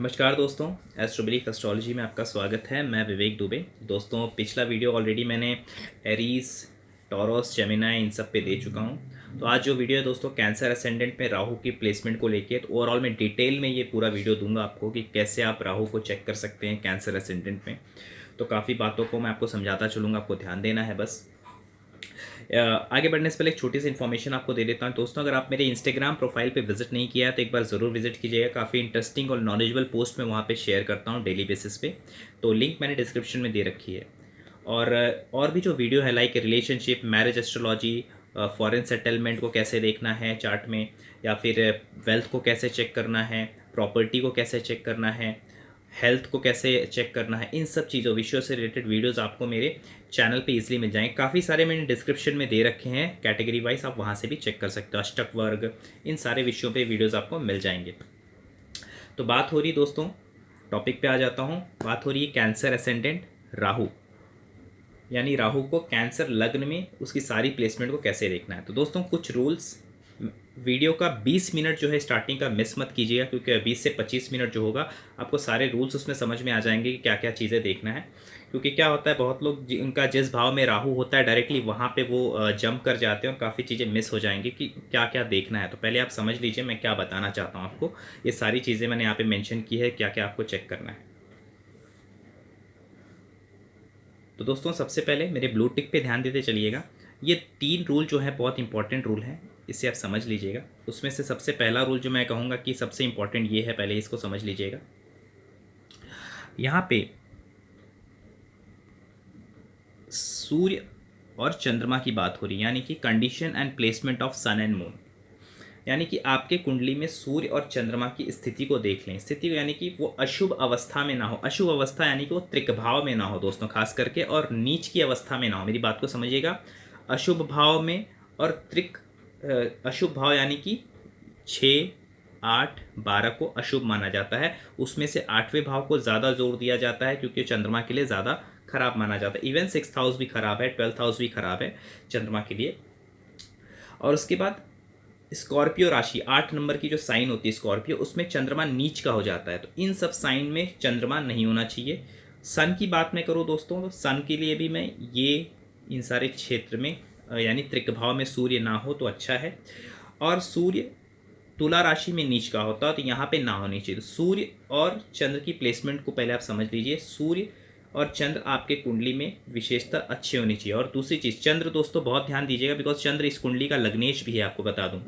नमस्कार दोस्तों, एस्ट्रोब्रीक एस्ट्रोलॉजी में आपका स्वागत है। मैं विवेक दुबे। दोस्तों, पिछला वीडियो ऑलरेडी मैंने एरीज, टॉरस, जेमिनाई इन सब पे दे चुका हूँ। तो आज जो वीडियो है दोस्तों, कैंसर असेंडेंट में राहु की प्लेसमेंट को लेके, तो ओवरऑल मैं डिटेल में ये पूरा वीडियो दूंगा आपको कि कैसे आप राहु को चेक कर सकते हैं कैंसर असेंडेंट में। तो काफ़ी बातों को मैं आपको समझाता चलूँगा, आपको ध्यान देना है बस। आगे बढ़ने से पहले एक छोटी सी इन्फॉर्मेशन आपको दे देता हूँ दोस्तों। अगर आप मेरे इंस्टाग्राम प्रोफाइल पे विजिट नहीं किया है तो एक बार ज़रूर विजिट कीजिएगा। काफ़ी इंटरेस्टिंग और नॉलेजेबल पोस्ट मैं वहाँ पे शेयर करता हूँ डेली बेसिस पे। तो लिंक मैंने डिस्क्रिप्शन में दे रखी है। और भी जो वीडियो है like relationship, marriage astrology, foreign settlement को कैसे देखना है चार्ट में, या फिर वेल्थ को कैसे चेक करना है, प्रॉपर्टी को कैसे चेक करना है, हेल्थ को कैसे चेक करना है, इन सब चीज़ों विषयों से रिलेटेड वीडियोस आपको मेरे चैनल पे इजीली मिल जाएंगे। काफ़ी सारे मैंने डिस्क्रिप्शन में दे रखे हैं कैटेगरी वाइज, आप वहाँ से भी चेक कर सकते हो। अष्टक वर्ग, इन सारे विषयों पे वीडियोस आपको मिल जाएंगे। तो बात हो रही दोस्तों, टॉपिक पे आ जाता हूँ। बात हो रही है कैंसर असेंडेंट राहु, यानी राहु को कैंसर लग्न में उसकी सारी प्लेसमेंट को कैसे देखना है। तो दोस्तों, कुछ रूल्स, वीडियो का 20 मिनट जो है स्टार्टिंग का मिस मत कीजिएगा, क्योंकि 20 से 25 मिनट जो होगा आपको सारे रूल्स उसमें समझ में आ जाएंगे कि क्या क्या चीज़ें देखना है। क्योंकि क्या होता है, बहुत लोग उनका जिस भाव में राहु होता है डायरेक्टली वहाँ पे वो जंप कर जाते हैं और काफ़ी चीज़ें मिस हो जाएंगी कि क्या क्या देखना है। तो पहले आप समझ लीजिए मैं क्या बताना चाहता हूँ आपको। ये सारी चीज़ें मैंने यहाँ पे मेंशन की है, क्या क्या आपको चेक करना है। तो दोस्तों, सबसे पहले मेरे ब्लू टिक पे ध्यान देते चलिएगा। ये 3 रूल जो है बहुत इंपॉर्टेंट रूल हैं, इसे आप समझ लीजिएगा। उसमें से सबसे पहला रूल जो मैं कहूँगा कि सबसे इंपॉर्टेंट ये है, पहले इसको समझ लीजिएगा। यहाँ पे सूर्य और चंद्रमा की बात हो रही है, यानी कि condition and placement of sun and moon. यानी कि आपके कुंडली में सूर्य और चंद्रमा की स्थिति को देख लें। स्थिति को यानी कि वो अशुभ अवस्था में ना हो। अशुभ अवस्था यानी कि वो त्रिक भाव में ना हो दोस्तों, खास करके, और नीच की अवस्था में ना हो। मेरी बात को समझिएगा। अशुभ भाव में और त्रिक, अशुभ भाव यानी कि 6, 8, 12 को अशुभ माना जाता है। उसमें से 8वें भाव को ज़्यादा जोर दिया जाता है क्योंकि चंद्रमा के लिए ज़्यादा खराब माना जाता है। इवन 6th हाउस भी खराब है, 12th हाउस भी खराब है चंद्रमा के लिए। और उसके बाद स्कॉर्पियो राशि, 8 नंबर की जो साइन होती है स्कॉर्पियो, उसमें चंद्रमा नीच का हो जाता है। तो इन सब साइन में चंद्रमा नहीं होना चाहिए। सन की बात मैं करूँ दोस्तों, तो सन के लिए भी मैं ये इन सारे क्षेत्र में यानी त्रिकभाव में सूर्य ना हो तो अच्छा है। और सूर्य तुला राशि में नीच का होता है तो यहाँ पे ना होनी चाहिए। तो सूर्य और चंद्र की प्लेसमेंट को पहले आप समझ लीजिए। सूर्य और चंद्र आपके कुंडली में विशेषता अच्छी होनी चाहिए। और दूसरी चीज़, चंद्र दोस्तों बहुत ध्यान दीजिएगा, बिकॉज चंद्र इस कुंडली का लग्नेश भी है, आपको बता दूं।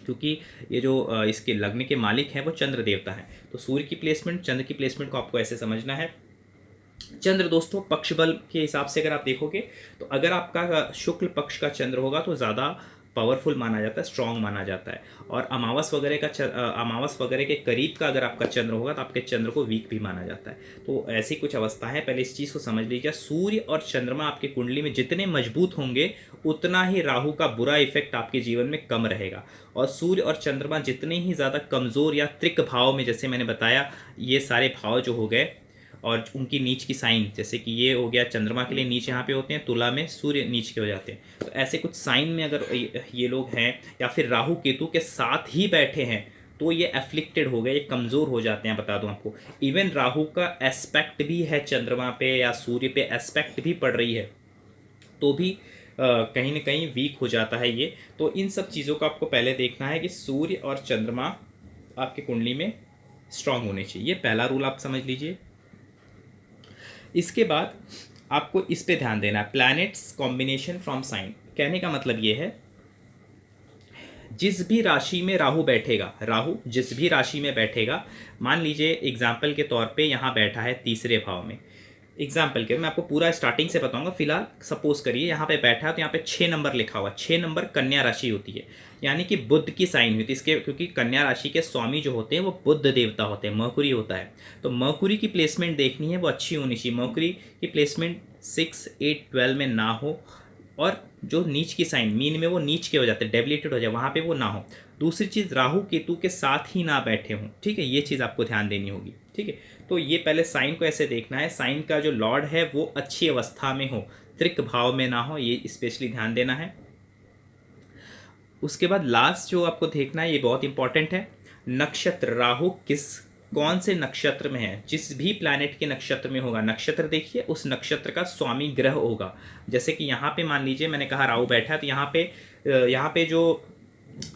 क्योंकि ये जो इसके लग्न के मालिक हैं वो चंद्र देवता हैं। तो सूर्य की प्लेसमेंट, चंद्र की प्लेसमेंट को आपको ऐसे समझना है। चंद्र दोस्तों पक्ष बल के हिसाब से अगर आप देखोगे तो अगर आपका शुक्ल पक्ष का चंद्र होगा तो ज़्यादा पावरफुल माना जाता है, स्ट्रांग माना जाता है। और अमावस वगैरह अमावस वगैरह के करीब का अगर आपका चंद्र होगा तो आपके चंद्र को वीक भी माना जाता है। तो ऐसी कुछ अवस्था है, पहले इस चीज़ को समझ लीजिए। सूर्य और चंद्रमा आपके कुंडली में जितने मजबूत होंगे उतना ही राहु का बुरा इफेक्ट आपके जीवन में कम रहेगा। और सूर्य और चंद्रमा जितने ही ज़्यादा कमज़ोर या त्रिक भाव में, जैसे मैंने बताया ये सारे भाव जो हो गए, और उनकी नीच की साइन, जैसे कि ये हो गया चंद्रमा के लिए नीच यहाँ पे होते हैं, तुला में सूर्य नीच के हो जाते हैं। तो ऐसे कुछ साइन में अगर ये लोग हैं, या फिर राहु केतु के साथ ही बैठे हैं, तो ये एफ्लिक्टेड हो गए, ये कमज़ोर हो जाते हैं। बता दूं आपको, इवन राहु का एस्पेक्ट भी है चंद्रमा पे या सूर्य पे, एस्पेक्ट भी पड़ रही है तो भी कहीं ना कहीं वीक हो जाता है ये। तो इन सब चीज़ों को आपको पहले देखना है कि सूर्य और चंद्रमा आपकी कुंडली में स्ट्रांग होने चाहिए। ये पहला रूल आप समझ लीजिए। इसके बाद आपको इस पे ध्यान देना है, प्लैनेट्स कॉम्बिनेशन फ्रॉम साइन। कहने का मतलब ये है, जिस भी राशि में राहु बैठेगा, राहु जिस भी राशि में बैठेगा, मान लीजिए एग्जाम्पल के तौर पे यहाँ बैठा है तीसरे भाव में। एग्जाम्पल के मैं आपको पूरा स्टार्टिंग से बताऊंगा। फिलहाल सपोज करिए यहाँ पे बैठा है तो यहाँ पे 6 नंबर लिखा हुआ। 6 नंबर कन्या राशि होती है, यानी कि बुध की साइन हुई थी इसके, क्योंकि कन्या राशि के स्वामी जो होते हैं वो बुध देवता होते हैं, मर्कुरी होता है। तो मर्कुरी की प्लेसमेंट देखनी है, वो अच्छी होनी चाहिए। मर्कुरी की प्लेसमेंट 6, 8, 12 में ना हो, और जो नीच की साइन मीन में वो नीच के हो जाते हैं, डेबिलिटेड हो जाए, वहाँ पे वो ना हो। दूसरी चीज़, राहु केतु के साथ ही ना बैठे हों, ठीक है, ये चीज़ आपको ध्यान देनी होगी, ठीक है। तो ये पहले साइन को ऐसे देखना है, साइन का जो लॉर्ड है वो अच्छी अवस्था में हो, त्रिक भाव में ना हो, ये स्पेशली ध्यान देना है। उसके बाद लास्ट जो आपको देखना है, ये बहुत इंपॉर्टेंट है, नक्षत्र राहु किस कौन से नक्षत्र में है, जिस भी प्लैनेट के नक्षत्र में होगा, नक्षत्र देखिए उस नक्षत्र का स्वामी ग्रह होगा। जैसे कि यहाँ पे मान लीजिए मैंने कहा राहु बैठा है, तो यहाँ पे जो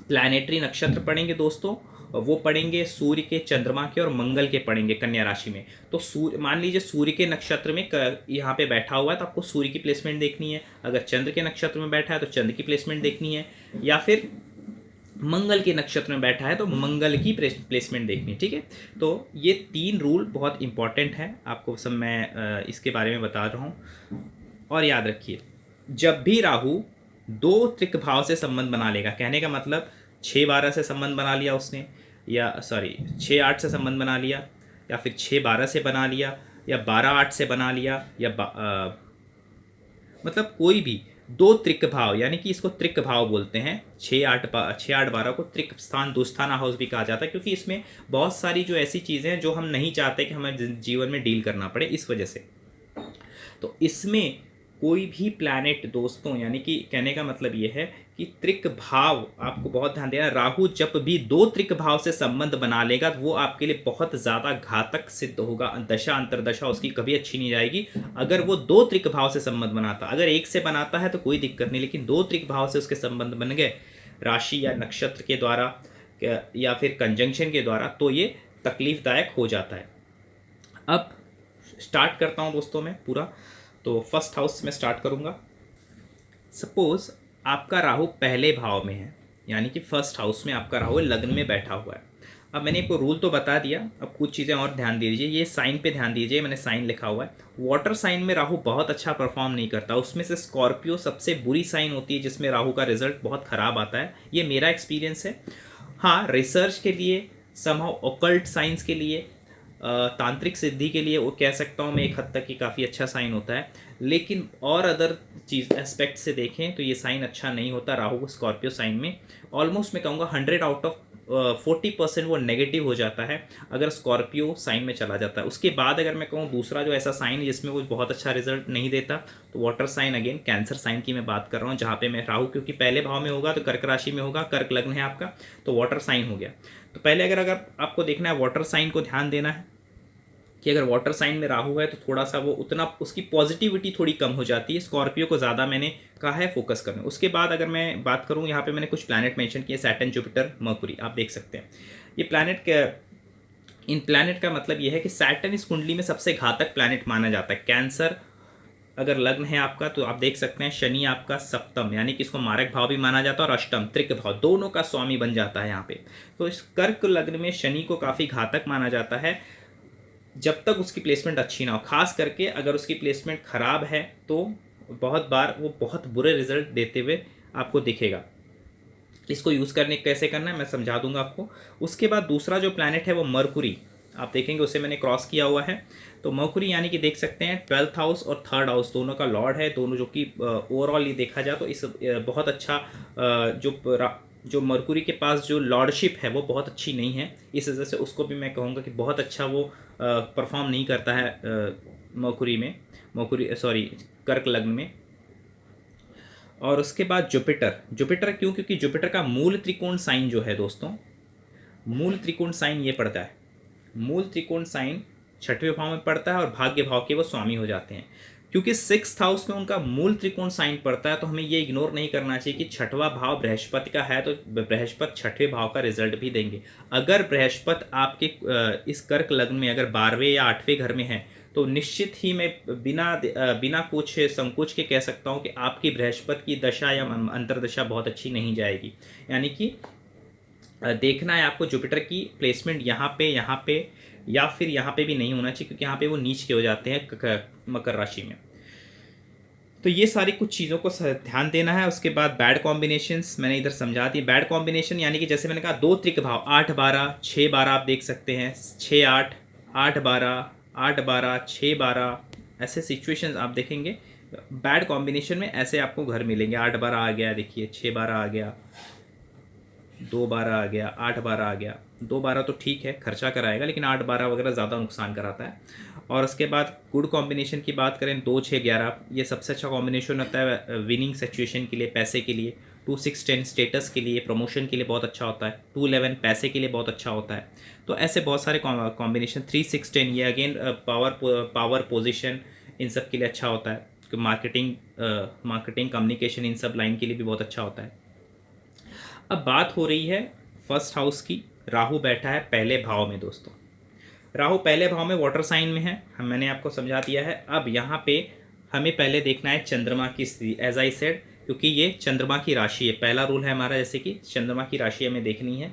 प्लैनेटरी नक्षत्र पड़ेंगे दोस्तों वो पड़ेंगे सूर्य के, चंद्रमा के और मंगल के पड़ेंगे कन्या राशि में। तो सूर्य, मान लीजिए सूर्य के नक्षत्र में यहाँ पे बैठा हुआ है तो आपको सूर्य की प्लेसमेंट देखनी है, अगर चंद्र के नक्षत्र में बैठा है तो चंद्र की प्लेसमेंट देखनी है, या फिर मंगल के नक्षत्र में बैठा है तो मंगल की प्लेसमेंट देखनी। ठीक है, तो ये 3 रूल बहुत इंपॉर्टेंट है, आपको सब मैं इसके बारे में बता रहा हूँ। और याद रखिए, जब भी राहु 2 त्रिक भाव से संबंध बना लेगा, कहने का मतलब 6-12 से संबंध बना लिया उसने, या सॉरी 6-8 से संबंध बना लिया, या फिर 6-12 से बना लिया, या 12-8 से बना लिया, या मतलब कोई भी 2 त्रिक भाव, यानी कि इसको त्रिक भाव बोलते हैं। 6-8-12 को त्रिक स्थान, दुस्थाना हाउस भी कहा जाता है, क्योंकि इसमें बहुत सारी जो ऐसी चीज़ें हैं जो हम नहीं चाहते कि हमें जीवन में डील करना पड़े, इस वजह से। तो इसमें कोई भी प्लैनेट दोस्तों, यानी कि कहने का मतलब ये है कि त्रिक भाव, आपको बहुत ध्यान देना, राहु जब भी 2 त्रिक भाव से संबंध बना लेगा तो वो आपके लिए बहुत ज़्यादा घातक सिद्ध होगा। दशा अंतरदशा उसकी कभी अच्छी नहीं जाएगी। अगर वो 2 त्रिक भाव से संबंध बनाता, अगर 1 से बनाता है तो कोई दिक्कत नहीं, लेकिन 2 त्रिक भाव से उसके संबंध बन गए राशि या नक्षत्र के द्वारा या फिर कंजंक्शन के द्वारा, तो ये तकलीफदायक हो जाता है। अब स्टार्ट करता हूँ दोस्तों मैं पूरा। तो फर्स्ट हाउस में स्टार्ट करूँगा। सपोज आपका राहु पहले भाव में है, यानी कि फर्स्ट हाउस में आपका राहु लग्न में बैठा हुआ है। अब मैंने आपको रूल तो बता दिया, अब कुछ चीज़ें और ध्यान दीजिए। ये साइन पे ध्यान दीजिए, मैंने साइन लिखा हुआ है। वाटर साइन में राहु बहुत अच्छा परफॉर्म नहीं करता, उसमें से स्कॉर्पियो सबसे बुरी साइन होती है जिसमें राहु का रिजल्ट बहुत ख़राब आता है। ये मेरा एक्सपीरियंस है। हाँ, रिसर्च के लिए, समहाउ ऑकल्ट साइंस के लिए, तांत्रिक सिद्धि के लिए वो कह सकता हूँ मैं एक हद तक कि काफ़ी अच्छा साइन होता है, लेकिन और अदर चीज़ एस्पेक्ट से देखें तो ये साइन अच्छा नहीं होता। राहु स्कॉर्पियो साइन में ऑलमोस्ट मैं कहूँगा 100 आउट ऑफ 40% वो नेगेटिव हो जाता है अगर स्कॉर्पियो साइन में चला जाता है। उसके बाद अगर मैं कहूँ दूसरा जो ऐसा साइन है जिसमें वो बहुत अच्छा रिजल्ट नहीं देता, तो water sign, again cancer sign की मैं बात कर रहा हूँ, जहाँ पे मैं राहु क्योंकि पहले भाव में होगा तो कर्क राशि में होगा, कर्क लग्न है आपका, तो वाटर साइन हो गया। तो पहले अगर आपको देखना है वाटर साइन को ध्यान देना है कि अगर वाटर साइन में राहु है तो थोड़ा सा वो उतना उसकी पॉजिटिविटी थोड़ी कम हो जाती है। स्कॉर्पियो को ज़्यादा मैंने कहा है फोकस करना। उसके बाद अगर मैं बात करूँ, यहाँ पे मैंने कुछ प्लैनेट मेंशन किए, सैटर्न, जुपिटर, मर्कुरी, आप देख सकते हैं। ये प्लैनेट इन प्लैनेट का मतलब ये है कि सैटर्न इस कुंडली में सबसे घातक प्लैनेट माना जाता है। कैंसर अगर लग्न है आपका तो आप देख सकते हैं शनि आपका सप्तम, यानी कि इसको मारक भाव भी माना जाता है, और अष्टम त्रिक भाव, दोनों का स्वामी बन जाता है यहाँ पे। तो इस कर्क लग्न में शनि को काफ़ी घातक माना जाता है जब तक उसकी प्लेसमेंट अच्छी ना हो। खास करके अगर उसकी प्लेसमेंट ख़राब है तो बहुत बार वो बहुत बुरे रिजल्ट देते हुए आपको दिखेगा। इसको यूज़ करने कैसे करना है मैं समझा दूंगा आपको। उसके बाद दूसरा जो प्लैनेट है वो मर्कुरी, आप देखेंगे उसे मैंने क्रॉस किया हुआ है। तो मर्कुरी यानी कि देख सकते हैं 12th हाउस और 3rd हाउस दोनों का लॉर्ड है, दोनों जो कि ओवरऑल ये देखा जाए तो इस बहुत अच्छा जो मर्कुरी के पास जो लॉर्डशिप है वो बहुत अच्छी नहीं है, इस वजह से उसको भी मैं कहूँगा कि बहुत अच्छा वो परफॉर्म नहीं करता है कर्क लग्न में। और उसके बाद जुपिटर क्यों, क्योंकि जुपिटर का मूल त्रिकोण साइन जो है दोस्तों, मूल त्रिकोण साइन ये पड़ता है, मूल त्रिकोण साइन 6वें भाव में पड़ता है और भाग्य भाव के वो स्वामी हो जाते हैं। क्योंकि 6th हाउस में उनका मूल त्रिकोण साइन पड़ता है तो हमें ये इग्नोर नहीं करना चाहिए कि 6वां भाव बृहस्पति का है, तो बृहस्पति 6वें भाव का रिजल्ट भी देंगे। अगर बृहस्पति आपके इस कर्क लग्न में अगर 12वें या 8वें घर में है तो निश्चित ही मैं बिना कुछ संकोच के कह सकता हूँ कि आपकी बृहस्पति की दशा या अंतरदशा बहुत अच्छी नहीं जाएगी। यानी कि देखना है आपको जुपिटर की प्लेसमेंट यहाँ पे या फिर यहाँ पे भी नहीं होना चाहिए, क्योंकि यहाँ पे वो नीच के हो जाते हैं मकर राशि में। तो ये सारी कुछ चीज़ों को ध्यान देना है। उसके बाद बैड कॉम्बिनेशंस मैंने इधर समझा दी। बैड कॉम्बिनेशन यानी कि जैसे मैंने कहा 2 त्रिक भाव 8-12, 6-12 आप देख सकते हैं, 6-8, 8-12, 8-12, 6-12, ऐसे सिचुएशंस आप देखेंगे बैड कॉम्बिनेशन में ऐसे आपको घर मिलेंगे। 8-12 आ गया, देखिए 6-12 आ गया, 2-12 आ गया, 8-12 आ गया। 2-12 तो ठीक है खर्चा कराएगा, लेकिन 8-12 वगैरह ज़्यादा नुकसान कराता है। और उसके बाद गुड कॉम्बिनेशन की बात करें 2-6-11, ये सबसे अच्छा कॉम्बिनेशन होता है विनिंग सिचुएशन के लिए, पैसे के लिए। 2-6-10 स्टेटस के लिए, प्रमोशन के लिए बहुत अच्छा होता है। 2-11 पैसे के लिए बहुत अच्छा होता है। तो ऐसे बहुत सारे कॉम्बिनेशन 3 6 10 ये अगेन पावर पोजीशन इन सब के लिए अच्छा होता है। मार्केटिंग कम्युनिकेशन इन सब लाइन के लिए भी बहुत अच्छा होता है। अब बात हो रही है फर्स्ट हाउस की। राहु बैठा है पहले भाव में दोस्तों। राहु पहले भाव में वाटर साइन में है, मैंने आपको समझा दिया है। अब यहाँ पे हमें पहले देखना है चंद्रमा की स्थिति, एज आई सेड, क्योंकि ये चंद्रमा की राशि है। पहला रूल है हमारा, जैसे कि चंद्रमा की राशि हमें देखनी है।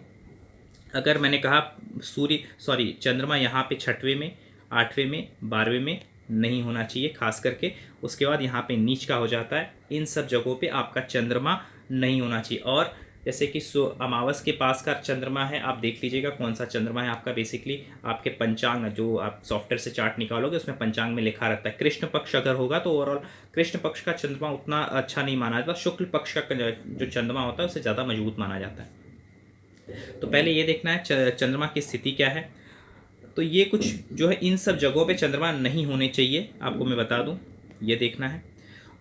अगर मैंने कहा चंद्रमा यहाँ पे 6वें में, 8वें में, 12वें में नहीं होना चाहिए खास करके। उसके बाद यहाँ पे नीच का हो जाता है। इन सब जगहों पे आपका चंद्रमा नहीं होना चाहिए। और जैसे कि अमावस के पास का चंद्रमा है, आप देख लीजिएगा कौन सा चंद्रमा है आपका। बेसिकली आपके पंचांग जो आप सॉफ्टवेयर से चार्ट निकालोगे उसमें पंचांग में लिखा रहता है। कृष्ण पक्ष अगर होगा तो ओवरऑल कृष्ण पक्ष का चंद्रमा उतना अच्छा नहीं माना जाता। शुक्ल पक्ष का जो चंद्रमा होता है उससे ज़्यादा मजबूत माना जाता है। तो पहले ये देखना है चंद्रमा की स्थिति क्या है। तो ये कुछ जो है इन सब जगहों पे चंद्रमा नहीं होने चाहिए, आपको मैं बता दूं, ये देखना है।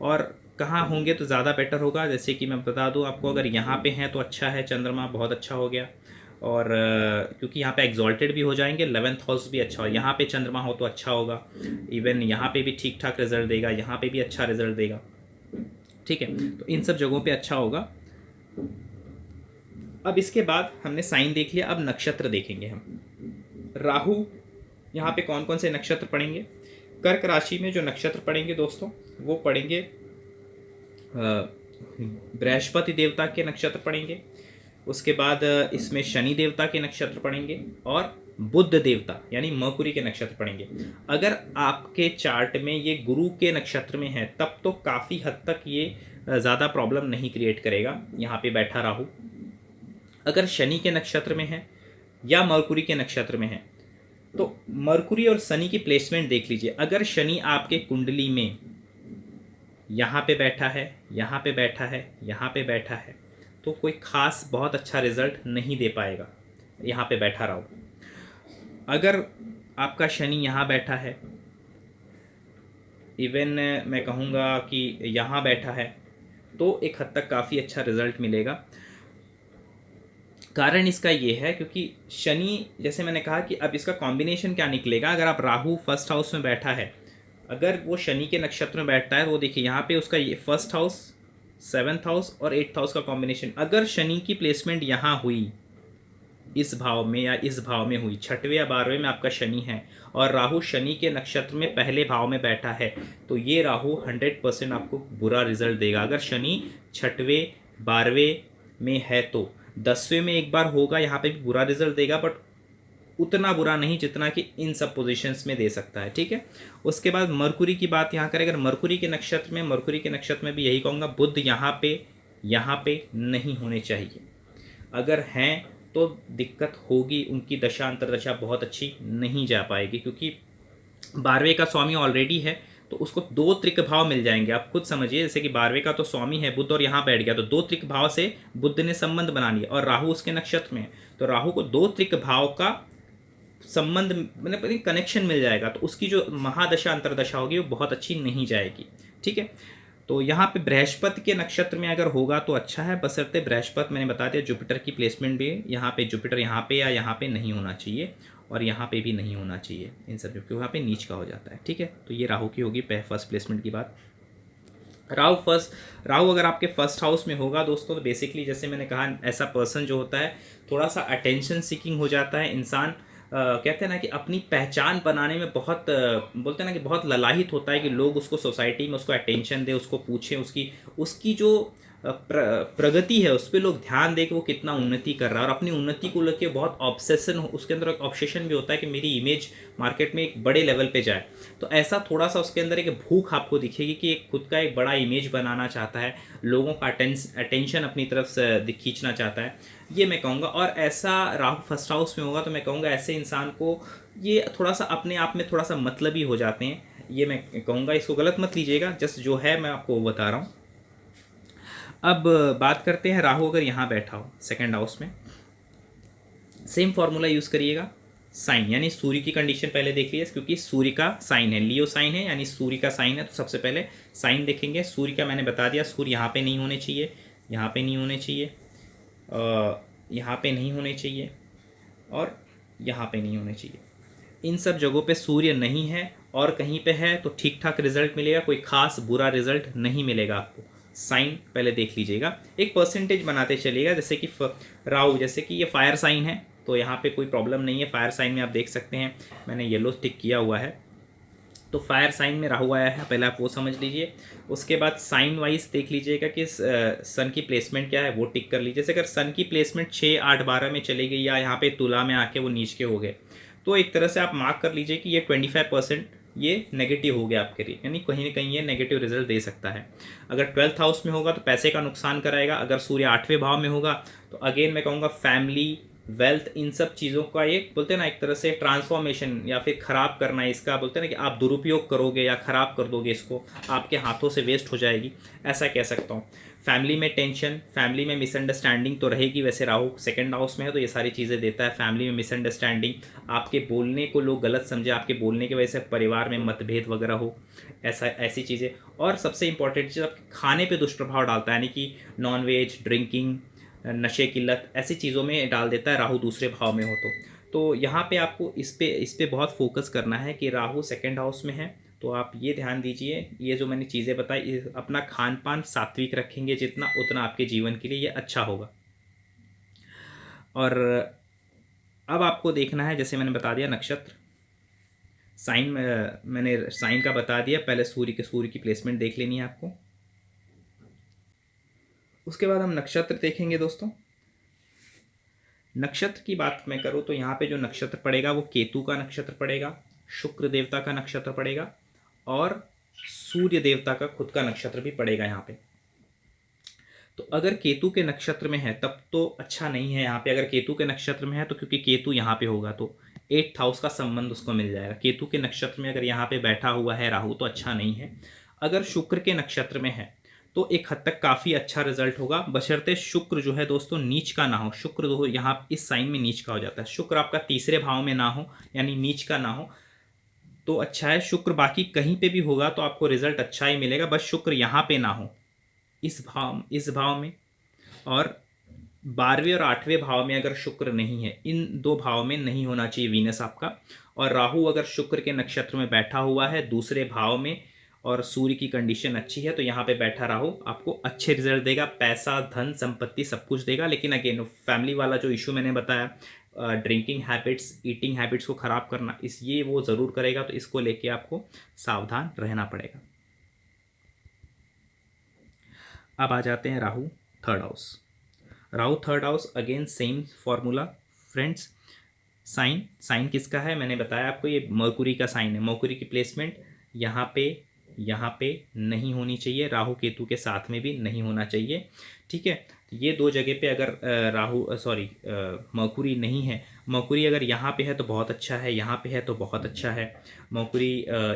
और कहाँ होंगे तो ज़्यादा बेटर होगा, जैसे कि मैं बता दूं आपको, अगर यहाँ पे हैं तो अच्छा है, चंद्रमा बहुत अच्छा हो गया। और क्योंकि यहाँ पे एग्जॉल्टेड भी हो जाएंगे, 11th हाउस भी अच्छा हो, यहाँ पे चंद्रमा हो तो अच्छा होगा। इवन यहाँ पे भी ठीक ठाक रिजल्ट देगा, यहाँ पे भी अच्छा रिजल्ट देगा। ठीक है, तो इन सब जगहों पे अच्छा होगा। अब इसके बाद हमने साइन देख लिया, अब नक्षत्र देखेंगे हम। राहु यहाँ पे कौन कौन से नक्षत्र पड़ेंगे। कर्क राशि में जो नक्षत्र पड़ेंगे दोस्तों वो पड़ेंगे बृहस्पति देवता के नक्षत्र पड़ेंगे। उसके बाद इसमें शनि देवता के नक्षत्र पड़ेंगे और बुध देवता यानी मरकुरी के नक्षत्र पड़ेंगे। अगर आपके चार्ट में ये गुरु के नक्षत्र में है तब तो काफ़ी हद तक ये ज़्यादा प्रॉब्लम नहीं क्रिएट करेगा यहाँ पे बैठा राहु। अगर शनि के नक्षत्र में है या मरकुरी के नक्षत्र में है तो मरकुरी और शनि की प्लेसमेंट देख लीजिए। अगर शनि आपके कुंडली में यहाँ पे बैठा है, यहाँ पे बैठा है, यहाँ पे बैठा है तो कोई खास बहुत अच्छा रिजल्ट नहीं दे पाएगा यहाँ पे बैठा रहो। अगर आपका शनि यहाँ बैठा है, इवन मैं कहूँगा कि यहाँ बैठा है, तो एक हद तक काफ़ी अच्छा रिजल्ट मिलेगा। कारण इसका ये है क्योंकि शनि, जैसे मैंने कहा कि अब इसका कॉम्बिनेशन क्या निकलेगा। अगर आप राहु फर्स्ट हाउस में बैठा है, अगर वो शनि के नक्षत्र में बैठता है, वो देखिए यहाँ पे उसका ये फर्स्ट हाउस, 7th हाउस और 8th हाउस का कॉम्बिनेशन। अगर शनि की प्लेसमेंट यहाँ हुई, इस भाव में या इस भाव में हुई, 6वें या 12वें में आपका शनि है और राहु शनि के नक्षत्र में पहले भाव में बैठा है, तो ये राहु 100% आपको बुरा रिजल्ट देगा। अगर शनि 6वें 12वें में है तो 10वें में एक बार होगा, यहाँ पे भी बुरा रिजल्ट देगा, बट उतना बुरा नहीं जितना कि इन सब पोजीशंस में दे सकता है। ठीक है, उसके बाद मरकुरी की बात यहाँ करें। अगर मरकुरी के नक्षत्र में भी यही कहूँगा, बुध यहाँ पे नहीं होने चाहिए। अगर हैं तो दिक्कत होगी, उनकी दशा अंतरदशा बहुत अच्छी नहीं जा पाएगी, क्योंकि 12वें का स्वामी ऑलरेडी है तो उसको 2 त्रिक भाव मिल जाएंगे। आप खुद समझिए, जैसे कि 12वें का तो स्वामी है बुध और यहाँ बैठ गया तो 2 त्रिक भाव से बुध ने संबंध बना लिया और राहु उसके नक्षत्र में, तो राहु को 2 त्रिक भाव का संबंध मतलब कनेक्शन मिल जाएगा, तो उसकी जो महादशा अंतरदशा होगी वो बहुत अच्छी नहीं जाएगी। ठीक है, तो यहाँ पे बृहस्पति के नक्षत्र में अगर होगा तो अच्छा है, बशर्ते बृहस्पति मैंने बता दिया जुपिटर की प्लेसमेंट भी यहाँ पे, जुपिटर यहाँ पे या यहाँ पे नहीं होना चाहिए और यहाँ पे भी नहीं होना चाहिए इन सब, क्योंकि वहाँ पे नीच का हो जाता है। ठीक है, तो ये राहु की होगी फर्स्ट प्लेसमेंट की बात। राहु अगर आपके फर्स्ट हाउस में होगा दोस्तों, तो बेसिकली जैसे मैंने कहा, ऐसा पर्सन जो होता है थोड़ा सा अटेंशन सीकिंग हो जाता है इंसान। कहते हैं ना कि अपनी पहचान बनाने में बहुत बोलते हैं ना कि बहुत ललाहित होता है कि लोग उसको सोसाइटी में उसको अटेंशन दे, उसको पूछें, उसकी जो प्रगति है उस पर लोग ध्यान दें कि वो कितना उन्नति कर रहा है, और अपनी उन्नति को लेकर बहुत ऑब्सेशन, उसके अंदर एक ऑब्सेशन भी होता है कि मेरी इमेज मार्केट में एक बड़े लेवल पे जाए। तो ऐसा थोड़ा सा उसके अंदर एक भूख आपको दिखेगी कि एक खुद का एक बड़ा इमेज बनाना चाहता है, लोगों का अटेंशन अपनी तरफ से खींचना चाहता है, ये मैं कहूँगा। और ऐसा राहु फर्स्ट हाउस में होगा तो मैं कहूँगा ऐसे इंसान को ये थोड़ा सा अपने आप में थोड़ा सा मतलबी हो जाते हैं, ये मैं कहूँगा। इसको गलत मत लीजिएगा, जस्ट जो है मैं आपको वो बता रहा हूँ। अब बात करते हैं राहु अगर यहाँ बैठा हो सेकंड हाउस में, सेम फॉर्मूला यूज़ करिएगा। साइन यानी सूर्य की कंडीशन पहले देख लीजिए, क्योंकि सूर्य का साइन है, लियो साइन है यानी सूर्य का साइन है, तो सबसे पहले साइन देखेंगे। सूर्य का मैंने बता दिया, सूर्य यहाँ पे नहीं होने चाहिए, यहाँ पे नहीं होने चाहिए, यहाँ पे नहीं होने चाहिए, और यहाँ पे नहीं होने चाहिए। इन सब जगहों पे सूर्य नहीं है और कहीं पे है तो ठीक ठाक रिजल्ट मिलेगा, कोई खास बुरा रिजल्ट नहीं मिलेगा आपको। साइन पहले देख लीजिएगा, एक परसेंटेज बनाते चलिएगा। जैसे कि राहु, जैसे कि ये फायर साइन है तो यहाँ पे कोई प्रॉब्लम नहीं है। फायर साइन में आप देख सकते हैं मैंने येलो टिक किया हुआ है, तो फायर साइन में राहु आया है, पहले आप वो समझ लीजिए। उसके बाद साइन वाइज देख लीजिएगा कि सन की प्लेसमेंट क्या है, वो टिक कर लीजिए। जैसे अगर सन की प्लेसमेंट 6, 8, 12 में चली गई या यहाँ पे तुला में आके वो नीच के हो गए, तो एक तरह से आप मार्क कर लीजिए कि ये 25% ये नेगेटिव हो गया आपके लिए, यानी कहीं ना कहीं ये नेगेटिव रिजल्ट दे सकता है। अगर 12th हाउस में होगा तो पैसे का नुकसान कराएगा। अगर सूर्य 8वें भाव में होगा तो अगेन मैं कहूँगा फैमिली, वेल्थ, इन सब चीज़ों का एक बोलते हैं ना एक तरह से ट्रांसफॉर्मेशन या फिर ख़राब करना है इसका, बोलते हैं ना कि आप दुरुपयोग करोगे या ख़राब कर दोगे इसको, आपके हाथों से वेस्ट हो जाएगी, ऐसा कह सकता हूँ। फैमिली में टेंशन, फैमिली में मिसअंडरस्टैंडिंग तो रहेगी। वैसे राहु सेकंड हाउस में है तो ये सारी चीज़ें देता है। फैमिली में मिसअंडरस्टैंडिंग, आपके बोलने को लोग गलत समझे, आपके बोलने की वजह से परिवार में मतभेद वगैरह हो, ऐसी चीज़ें। और सबसे इंपॉर्टेंट चीज़ आपके खाने पे दुष्प्रभाव डालता है, यानी कि नॉन वेज, ड्रिंकिंग, नशे की लत, ऐसी चीज़ों में डाल देता है राहु दूसरे भाव में हो तो यहाँ पे आपको इस पे बहुत फोकस करना है कि राहु सेकंड हाउस में है तो आप ये ध्यान दीजिए। ये जो मैंने चीज़ें बताई, अपना खान पान सात्विक रखेंगे जितना, उतना आपके जीवन के लिए ये अच्छा होगा। और अब आपको देखना है, जैसे मैंने बता दिया नक्षत्र साइन, मैंने साइन का बता दिया। पहले सूर्य की प्लेसमेंट देख लेनी है आपको, उसके बाद हम नक्षत्र देखेंगे दोस्तों। नक्षत्र की बात मैं करूँ तो यहाँ पे जो नक्षत्र पड़ेगा वो केतु का नक्षत्र पड़ेगा, शुक्र देवता का नक्षत्र पड़ेगा और सूर्य देवता का खुद का नक्षत्र भी पड़ेगा यहाँ पे। तो अगर केतु के नक्षत्र में है तब तो अच्छा नहीं है। यहाँ पे अगर केतु के नक्षत्र में है तो क्योंकि केतु यहाँ पे होगा तो 8th हाउस का संबंध उसको मिल जाएगा। केतु के नक्षत्र में अगर यहाँ पे बैठा हुआ है राहु तो अच्छा नहीं है। अगर शुक्र के नक्षत्र में है तो एक हद तक काफ़ी अच्छा रिजल्ट होगा, बशर्ते शुक्र जो है दोस्तों नीच का ना हो। शुक्र जो यहाँ इस साइन में नीच का हो जाता है, शुक्र आपका तीसरे भाव में ना हो यानी नीच का ना हो तो अच्छा है। शुक्र बाकी कहीं पे भी होगा तो आपको रिजल्ट अच्छा ही मिलेगा, बस शुक्र यहाँ पे ना हो, इस भाव में। और 12वें और 8वें भाव में अगर शुक्र नहीं है, इन दो भाव में नहीं होना चाहिए वीनस आपका। और राहु अगर शुक्र के नक्षत्र में बैठा हुआ है दूसरे भाव में और सूर्य की कंडीशन अच्छी है तो यहाँ पे बैठा राहु आपको अच्छे रिजल्ट देगा, पैसा, धन, संपत्ति सब कुछ देगा। लेकिन अगेन फैमिली वाला जो इशू मैंने बताया, ड्रिंकिंग हैबिट्स, ईटिंग हैबिट्स को ख़राब करना, ये वो ज़रूर करेगा, तो इसको लेके आपको सावधान रहना पड़ेगा। अब आ जाते हैं Rahu third house. Rahu third house, again same formula friends. Sign किसका है मैंने बताया आपको, ये मरकुरी का साइन है। मरकुरी की प्लेसमेंट यहाँ पे नहीं होनी चाहिए, राहु केतु के साथ में भी नहीं होना चाहिए, ठीक है। तो ये दो जगह पे अगर मरकुरी नहीं है, मरकुरी अगर यहाँ पे है तो बहुत अच्छा है, यहाँ पे है तो बहुत अच्छा है। मरकुरी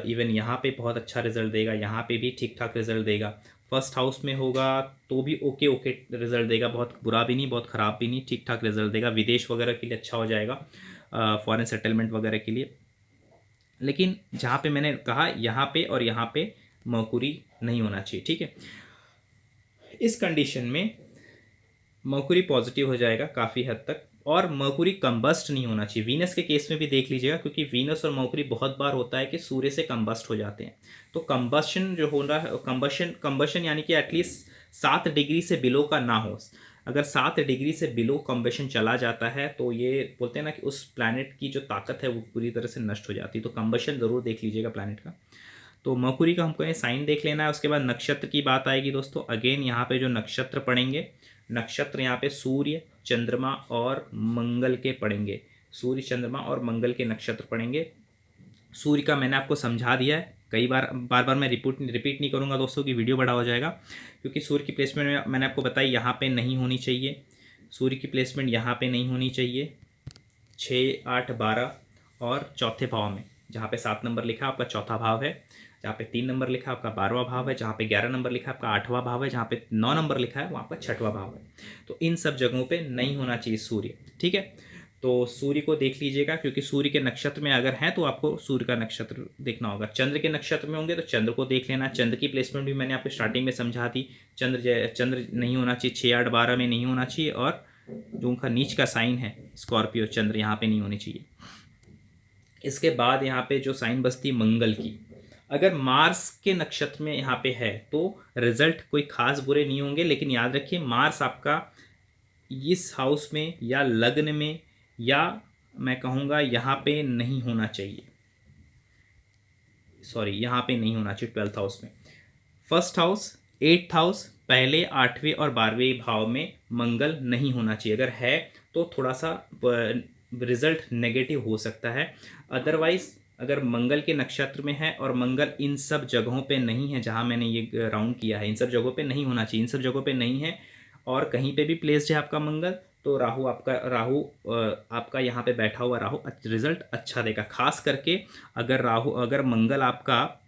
इवन यहाँ पे बहुत अच्छा रिजल्ट देगा, यहाँ पे भी ठीक ठाक रिजल्ट देगा। फर्स्ट हाउस में होगा तो भी ओके रिजल्ट देगा, बहुत बुरा भी नहीं बहुत ख़राब भी नहीं, ठीक ठाक रिजल्ट देगा। विदेश वगैरह के लिए अच्छा हो जाएगा, फॉरेन सेटलमेंट वगैरह के लिए। लेकिन जहाँ पे मैंने कहा यहाँ पे और यहाँ पे मरकुरी नहीं होना चाहिए, ठीक है। इस कंडीशन में मरकुरी पॉजिटिव हो जाएगा काफ़ी हद तक, और मरकुरी कंबस्ट नहीं होना चाहिए। वीनस के केस में भी देख लीजिएगा, क्योंकि वीनस और मरकुरी बहुत बार होता है कि सूर्य से कंबस्ट हो जाते हैं। तो कंबस्शन जो हो रहा है, कंबस्शन यानी कि एटलीस्ट 7 डिग्री से बिलो का ना हो। अगर 7 डिग्री से बिलो कंबशन चला जाता है तो ये बोलते हैं ना कि उस प्लैनेट की जो ताकत है वो पूरी तरह से नष्ट हो जाती है। तो कंबशन ज़रूर देख लीजिएगा प्लैनेट का। तो मरकुरी का हमको ये साइन देख लेना है। उसके बाद नक्षत्र की बात आएगी दोस्तों। अगेन यहाँ पे जो नक्षत्र पड़ेंगे, नक्षत्र यहाँ पे सूर्य, चंद्रमा और मंगल के पड़ेंगे। सूर्य, चंद्रमा और मंगल के नक्षत्र पड़ेंगे। सूर्य का मैंने आपको समझा दिया है कई बार, बार मैं रिपीट नहीं करूँगा दोस्तों की वीडियो बड़ा हो जाएगा। क्योंकि सूर्य की प्लेसमेंट में मैंने आपको बताई यहाँ पे नहीं होनी चाहिए, सूर्य की प्लेसमेंट यहाँ पे नहीं होनी चाहिए। 6, 8, 12 और चौथे भाव में, जहाँ पे 7 नंबर लिखा आपका चौथा भाव है, जहाँ पे 3 नंबर लिखा आपका 12वां भाव है, जहाँ पे 11 नंबर लिखा आपका 8वां भाव है, जहाँ पे 9 नंबर लिखा है वो आपका 6वां भाव है। तो इन सब जगहों पे नहीं होना चाहिए सूर्य, ठीक है। तो सूर्य को देख लीजिएगा, क्योंकि सूर्य के नक्षत्र में अगर है तो आपको सूर्य का नक्षत्र देखना होगा। चंद्र के नक्षत्र में होंगे तो चंद्र को देख लेना। चंद्र की प्लेसमेंट भी मैंने आपको स्टार्टिंग में समझा दी। चंद्र नहीं होना चाहिए, 6, 8, 12 में नहीं होना चाहिए, और जो उनका नीच का साइन है स्कॉर्पियो चंद्र, यहाँ पे नहीं होनी चाहिए। इसके बाद यहाँ पे जो साइन बचती है मंगल की, अगर मार्स के नक्षत्र में यहाँ पे है तो रिजल्ट कोई खास बुरे नहीं होंगे, लेकिन याद रखिए मार्स आपका इस हाउस में या लग्न में या मैं कहूँगा यहाँ पे नहीं होना चाहिए, सॉरी यहाँ पे नहीं होना चाहिए 12th हाउस में। फर्स्ट हाउस, 8th हाउस, पहले 8वें और 12वें भाव में मंगल नहीं होना चाहिए। अगर है तो थोड़ा सा रिजल्ट नेगेटिव हो सकता है। अदरवाइज अगर मंगल के नक्षत्र में है और मंगल इन सब जगहों पे नहीं है जहाँ मैंने ये राउंड किया है, इन सब जगहों पे नहीं होना चाहिए, इन सब जगहों पे नहीं है और कहीं पे भी प्लेस्ड है आपका मंगल, तो राहु आपका यहाँ पे बैठा हुआ राहु रिजल्ट अच्छा देगा। खास करके अगर मंगल आपका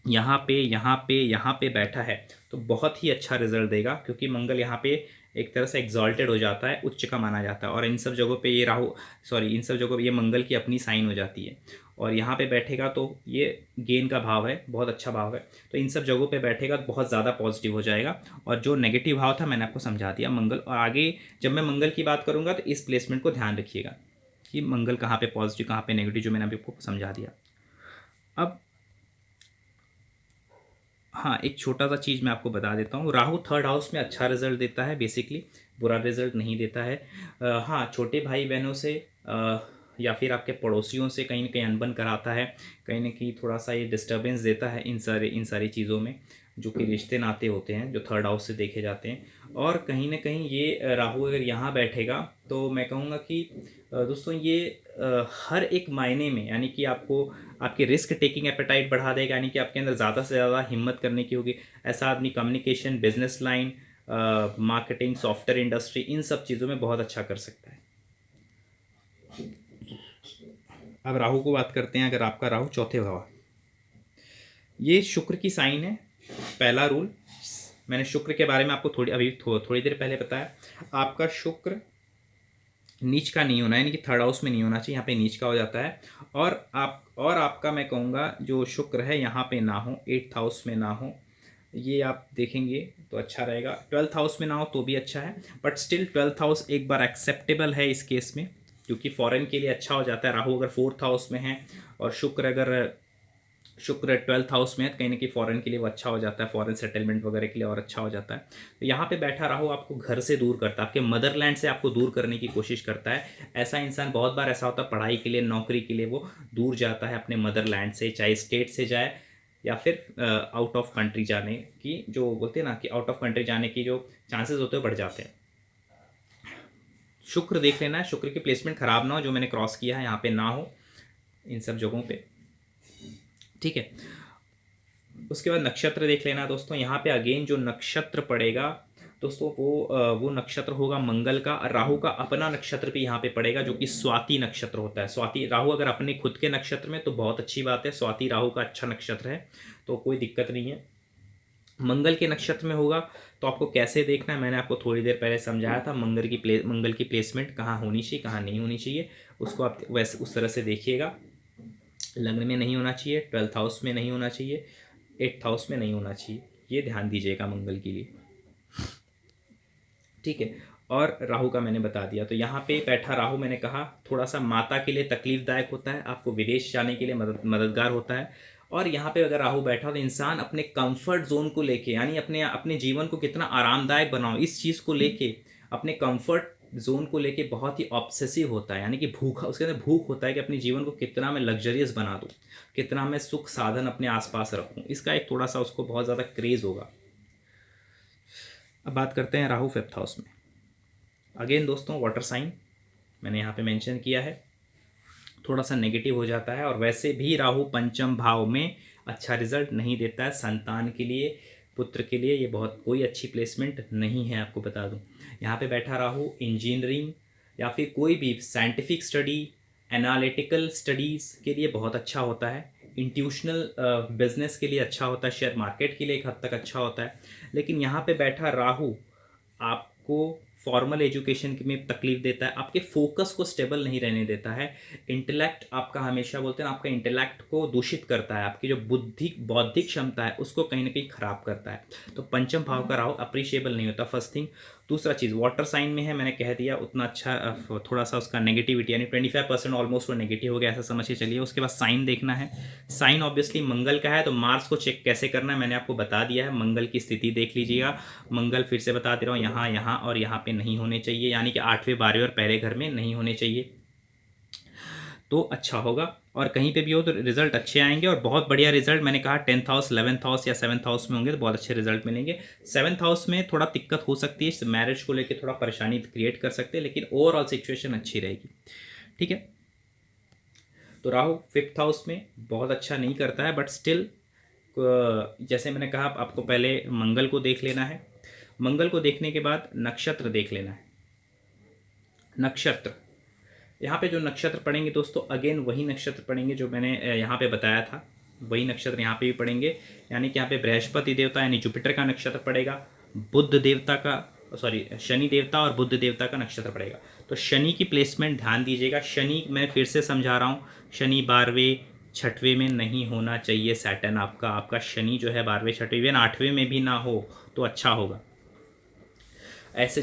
यहाँ पे बैठा है तो बहुत ही अच्छा रिजल्ट देगा, क्योंकि मंगल यहाँ पे एक तरह से एग्जॉल्टेड हो जाता है, उच्च का माना जाता है। और इन सब जगहों पे इन सब जगहों पे ये मंगल की अपनी साइन हो जाती है और यहाँ पे बैठेगा तो ये गेन का भाव है, बहुत अच्छा भाव है, तो इन सब जगहों पे बैठेगा तो बहुत ज़्यादा पॉजिटिव हो जाएगा। और जो नेगेटिव भाव था मैंने आपको समझा दिया मंगल, और आगे जब मैं मंगल की बात करूँगा तो इस प्लेसमेंट को ध्यान रखिएगा कि मंगल कहाँ पे पॉजिटिव कहाँ पे नेगेटिव, जो मैंने अभी आपको समझा दिया। अब हाँ, एक छोटा सा चीज़ मैं आपको बता देता हूँ, राहु 3rd हाउस में अच्छा रिजल्ट देता है, बेसिकली बुरा रिजल्ट नहीं देता है। हाँ, छोटे भाई बहनों से या फिर आपके पड़ोसियों से कहीं ना कहीं अनबन कराता है, कहीं ना कहीं थोड़ा सा ये डिस्टर्बेंस देता है इन सारी चीज़ों में, जो कि रिश्ते नाते होते हैं जो 3rd हाउस से देखे जाते हैं। और कहीं ना कहीं ये राहु अगर यहाँ बैठेगा तो मैं कहूँगा कि दोस्तों ये हर एक मायने में, यानी कि आपको आपकी रिस्क टेकिंग एपेटाइट बढ़ा देगा, यानी कि आपके अंदर ज़्यादा से ज़्यादा हिम्मत करने की होगी। ऐसा आदमी communication, business line, marketing, software industry, इन सब चीज़ों में बहुत अच्छा कर सकता है। अब राहु को बात करते हैं। अगर आपका राहु 4थे भाव, ये शुक्र की साइन है। पहला रूल, मैंने शुक्र के बारे में आपको थोड़ी देर पहले बताया, आपका शुक्र नीच का नहीं होना है, यानी कि 3rd हाउस में नहीं होना चाहिए, यहाँ पे नीच का हो जाता है। और आपका मैं कहूँगा जो शुक्र है यहाँ पे ना हो, 8th हाउस में ना हो, ये आप देखेंगे तो अच्छा रहेगा। 12th हाउस में ना हो तो भी अच्छा है, बट स्टिल 12th हाउस एक बार एक्सेप्टेबल है इस केस में, क्योंकि फॉरेन के लिए अच्छा हो जाता है। राहु अगर 4th हाउस में है और शुक्र 12th हाउस में है तो कहीं ना कहीं फॉरेन के लिए वो अच्छा हो जाता है, फॉरेन सेटलमेंट वगैरह के लिए और अच्छा हो जाता है। तो यहाँ पे बैठा राहु आपको घर से दूर करता है, आपके मदरलैंड से आपको दूर करने की कोशिश करता है। ऐसा इंसान बहुत बार ऐसा होता है, पढ़ाई के लिए, नौकरी के लिए वो दूर जाता है अपने मदरलैंड से, चाहे स्टेट से जाए या फिर आउट ऑफ कंट्री जाने की, जो बोलते हैं ना कि आउट ऑफ कंट्री जाने की जो चांसेस होते हैं बढ़ जाते हैं। शुक्र देख लेना है, शुक्र की प्लेसमेंट खराब ना हो, जो मैंने क्रॉस किया है यहाँ पे ना हो इन सब जगहों पे, ठीक है। उसके बाद नक्षत्र देख लेना दोस्तों। यहाँ पे अगेन जो नक्षत्र पड़ेगा दोस्तों वो नक्षत्र होगा मंगल का, और राहु का अपना नक्षत्र भी यहाँ पे पड़ेगा जो कि स्वाति नक्षत्र होता है। स्वाति राहु अगर अपने खुद के नक्षत्र में तो बहुत अच्छी बात है, स्वाति राहु का अच्छा नक्षत्र है तो कोई दिक्कत नहीं है। मंगल के नक्षत्र में होगा तो आपको कैसे देखना है मैंने आपको थोड़ी देर पहले समझाया था। मंगल की प्लेसमेंट कहाँ होनी चाहिए, कहाँ नहीं होनी चाहिए, उसको आप वैसे उस तरह से देखिएगा। लग्न में नहीं होना चाहिए, 12th हाउस में नहीं होना चाहिए, 8th हाउस में नहीं होना चाहिए, ये ध्यान दीजिएगा मंगल के लिए, ठीक है। और राहु का मैंने बता दिया। तो यहाँ पे बैठा राहु मैंने कहा थोड़ा सा माता के लिए तकलीफदायक होता है, आपको विदेश जाने के लिए मददगार होता है। और यहाँ पे अगर राहु बैठा तो इंसान अपने कंफर्ट जोन को लेके, यानी अपने अपने जीवन को कितना आरामदायक बनाओ, इस चीज़ को लेके, अपने कंफर्ट जोन को लेके बहुत ही ऑब्सेसिव होता है, यानी कि भूखा, उसके अंदर भूख होता है कि अपने जीवन को कितना मैं लग्जरियस बना दूँ, कितना मैं सुख साधन अपने आसपास रखूँ, इसका एक थोड़ा सा उसको बहुत ज़्यादा क्रेज़ होगा। अब बात करते हैं राहु 5th हाउस में। अगेन दोस्तों वाटर साइन मैंने यहाँ पे मेंशन किया है, थोड़ा सा नेगेटिव हो जाता है। और वैसे भी राहु 5th भाव में अच्छा रिजल्ट नहीं देता है संतान के लिए, पुत्र के लिए ये बहुत कोई अच्छी प्लेसमेंट नहीं है, आपको बता दूं। यहाँ पे बैठा राहु इंजीनियरिंग या फिर कोई भी साइंटिफिक स्टडी, एनालिटिकल स्टडीज़ के लिए बहुत अच्छा होता है, इंट्यूशनल बिजनेस के लिए अच्छा होता है, शेयर मार्केट के लिए एक हद तक अच्छा होता है। लेकिन यहाँ पे बैठा राहु आपको फॉर्मल एजुकेशन में तकलीफ देता है, आपके फोकस को स्टेबल नहीं रहने देता है, इंटेलेक्ट आपका हमेशा बोलते हैं आपका इंटेलेक्ट को दूषित करता है, आपकी जो बौद्धिक क्षमता है उसको कहीं ना कहीं खराब करता है। तो 5th भाव का राहु अप्रिशिएबल नहीं होता, फर्स्ट थिंग। दूसरा चीज़ वाटर साइन में है, मैंने कह दिया उतना अच्छा, थोड़ा सा उसका नेगेटिविटी यानी 25% ऑलमोस्ट वो नेगेटिव हो गया, ऐसा समझ के चलिए। उसके बाद साइन देखना है। साइन ऑब्वियसली मंगल का है, तो मार्स को चेक कैसे करना है मैंने आपको बता दिया है। मंगल की स्थिति देख लीजिएगा। मंगल फिर से बता दे रहा हूँ, यहाँ यहाँ और यहाँ पे नहीं होने चाहिए, यानी कि 8वें 12वें और पहले घर में नहीं होने चाहिए, तो अच्छा होगा। और कहीं पे भी हो तो रिजल्ट अच्छे आएंगे, और बहुत बढ़िया रिजल्ट, मैंने कहा 10th हाउस 11th हाउस या 7th हाउस में होंगे तो बहुत अच्छे रिजल्ट मिलेंगे। 7th हाउस में थोड़ा दिक्कत हो सकती है, मैरिज को लेकर थोड़ा परेशानी क्रिएट कर सकते हैं, लेकिन ओवरऑल सिचुएशन अच्छी रहेगी। ठीक है, तो राहु 5th हाउस में बहुत अच्छा नहीं करता है, बट स्टिल जैसे मैंने कहा आपको पहले मंगल को देख लेना है। मंगल को देखने के बाद नक्षत्र देख लेना है। नक्षत्र, यहाँ पे जो नक्षत्र पढ़ेंगे दोस्तों, अगेन वही नक्षत्र पढ़ेंगे जो मैंने यहाँ पे बताया था, वही नक्षत्र यहाँ पे भी पढ़ेंगे। यानी कि यहाँ पे बृहस्पति देवता यानी जुपिटर का नक्षत्र पड़ेगा, बुध देवता का, सॉरी शनि देवता और बुध देवता का नक्षत्र पड़ेगा। तो शनि की प्लेसमेंट ध्यान दीजिएगा। शनि मैं फिर से समझा रहा हूँ, शनि 12वें 6वें में नहीं होना चाहिए। सैटर्न आपका शनि जो है 12वें 6वें इवन 8वें में भी ना हो तो अच्छा होगा। ऐसे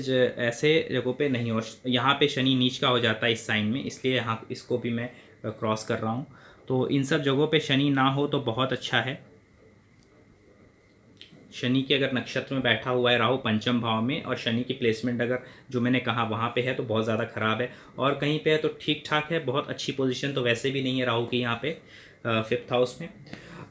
जगहों पे नहीं हो। यहाँ पे शनि नीच का हो जाता है इस साइन में, इसलिए यहाँ इसको भी मैं क्रॉस कर रहा हूँ। तो इन सब जगहों पे शनि ना हो तो बहुत अच्छा है। शनि के अगर नक्षत्र में बैठा हुआ है राहु पंचम भाव में, और शनि की प्लेसमेंट अगर जो मैंने कहा वहाँ पे है तो बहुत ज़्यादा ख़राब है, और कहीं पे है तो ठीक ठाक है। बहुत अच्छी पोजीशन तो वैसे भी नहीं है राहु की यहाँ पे 5th हाउस में।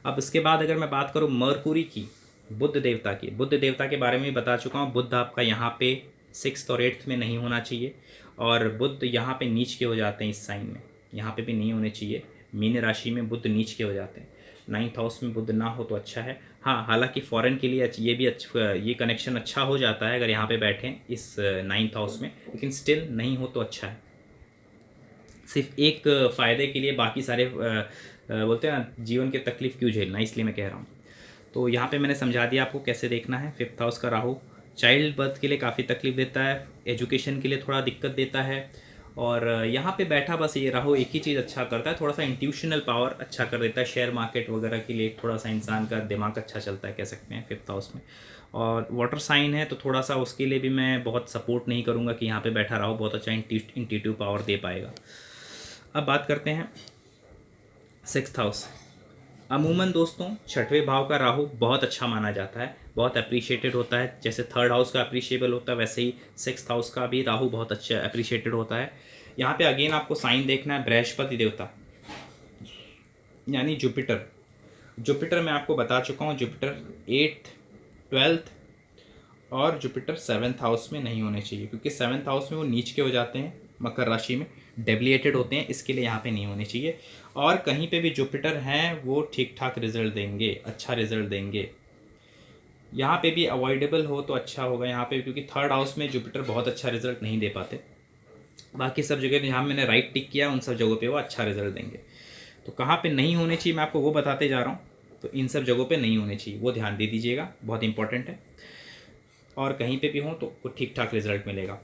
अब इसके बाद अगर मैं बात करूँ मरकुरी की, बुध देवता की, बुध देवता के बारे में भी बता चुका हूँ। बुध आपका यहाँ पे 6th और 8th में नहीं होना चाहिए, और बुध यहाँ पे नीच के हो जाते हैं इस साइन में, यहाँ पे भी नहीं होने चाहिए। मीन राशि में बुध नीच के हो जाते हैं। 9th हाउस में बुध ना हो तो अच्छा है। हाँ, हालांकि फॉरेन के लिए ये भी अच्छा, ये कनेक्शन अच्छा हो जाता है अगर यहाँ पे बैठें इस 9th हाउस में, लेकिन स्टिल नहीं हो तो अच्छा है। सिर्फ एक फ़ायदे के लिए बाकी सारे बोलते हैं ना जीवन के तकलीफ़ क्यों झेलना, इसलिए मैं कह रहा हूँ। तो यहाँ पे मैंने समझा दिया आपको कैसे देखना है। 5th हाउस का राहु चाइल्ड बर्थ के लिए काफ़ी तकलीफ देता है, एजुकेशन के लिए थोड़ा दिक्कत देता है, और यहाँ पे बैठा बस ये राहु एक ही चीज़ अच्छा करता है, थोड़ा सा इंट्यूशनल पावर अच्छा कर देता है। शेयर मार्केट वगैरह के लिए थोड़ा सा इंसान का दिमाग अच्छा चलता है कह सकते हैं 5th हाउस में। और वाटर साइन है तो थोड़ा सा उसके लिए भी मैं बहुत सपोर्ट नहीं करूँगा कि यहाँ पे बैठा राहु बहुत अच्छा इंट्यूटिव पावर दे पाएगा। अब बात करते हैं 6th हाउस। अमूमन दोस्तों 6वें भाव का राहु बहुत अच्छा माना जाता है, बहुत अप्रिशिएटेड होता है। जैसे 3rd हाउस का अप्रिशिएबल होता है, वैसे ही 6th हाउस का भी राहु बहुत अच्छा अप्रिशिएटेड होता है। यहाँ पे अगेन आपको साइन देखना है, बृहस्पति देवता यानी जुपिटर। जुपिटर मैं आपको बता चुका हूँ, जुपिटर 8th 12th और जुपिटर 7th हाउस में नहीं होने चाहिए, क्योंकि 7th हाउस में वो नीच के हो जाते हैं, मकर राशि में डेविएटेड होते हैं, इसके लिए यहाँ पे नहीं होने चाहिए। और कहीं पे भी जुपिटर हैं वो ठीक ठाक रिजल्ट देंगे, अच्छा रिजल्ट देंगे। यहाँ पे भी अवॉइडेबल हो तो अच्छा होगा यहाँ पे, क्योंकि 3rd हाउस में जुपिटर बहुत अच्छा रिजल्ट नहीं दे पाते। बाकी सब जगह यहाँ मैंने राइट टिक किया, उन सब जगहों पे वो अच्छा रिजल्ट देंगे। तो कहाँ पे नहीं होने चाहिए मैं आपको वो बताते जा रहा हूँ। तो इन सब जगहों पे नहीं होने चाहिए, वो ध्यान दे दीजिएगा, बहुत इंपॉर्टेंट है। और कहीं पे भी हो तो ठीक ठाक रिजल्ट मिलेगा।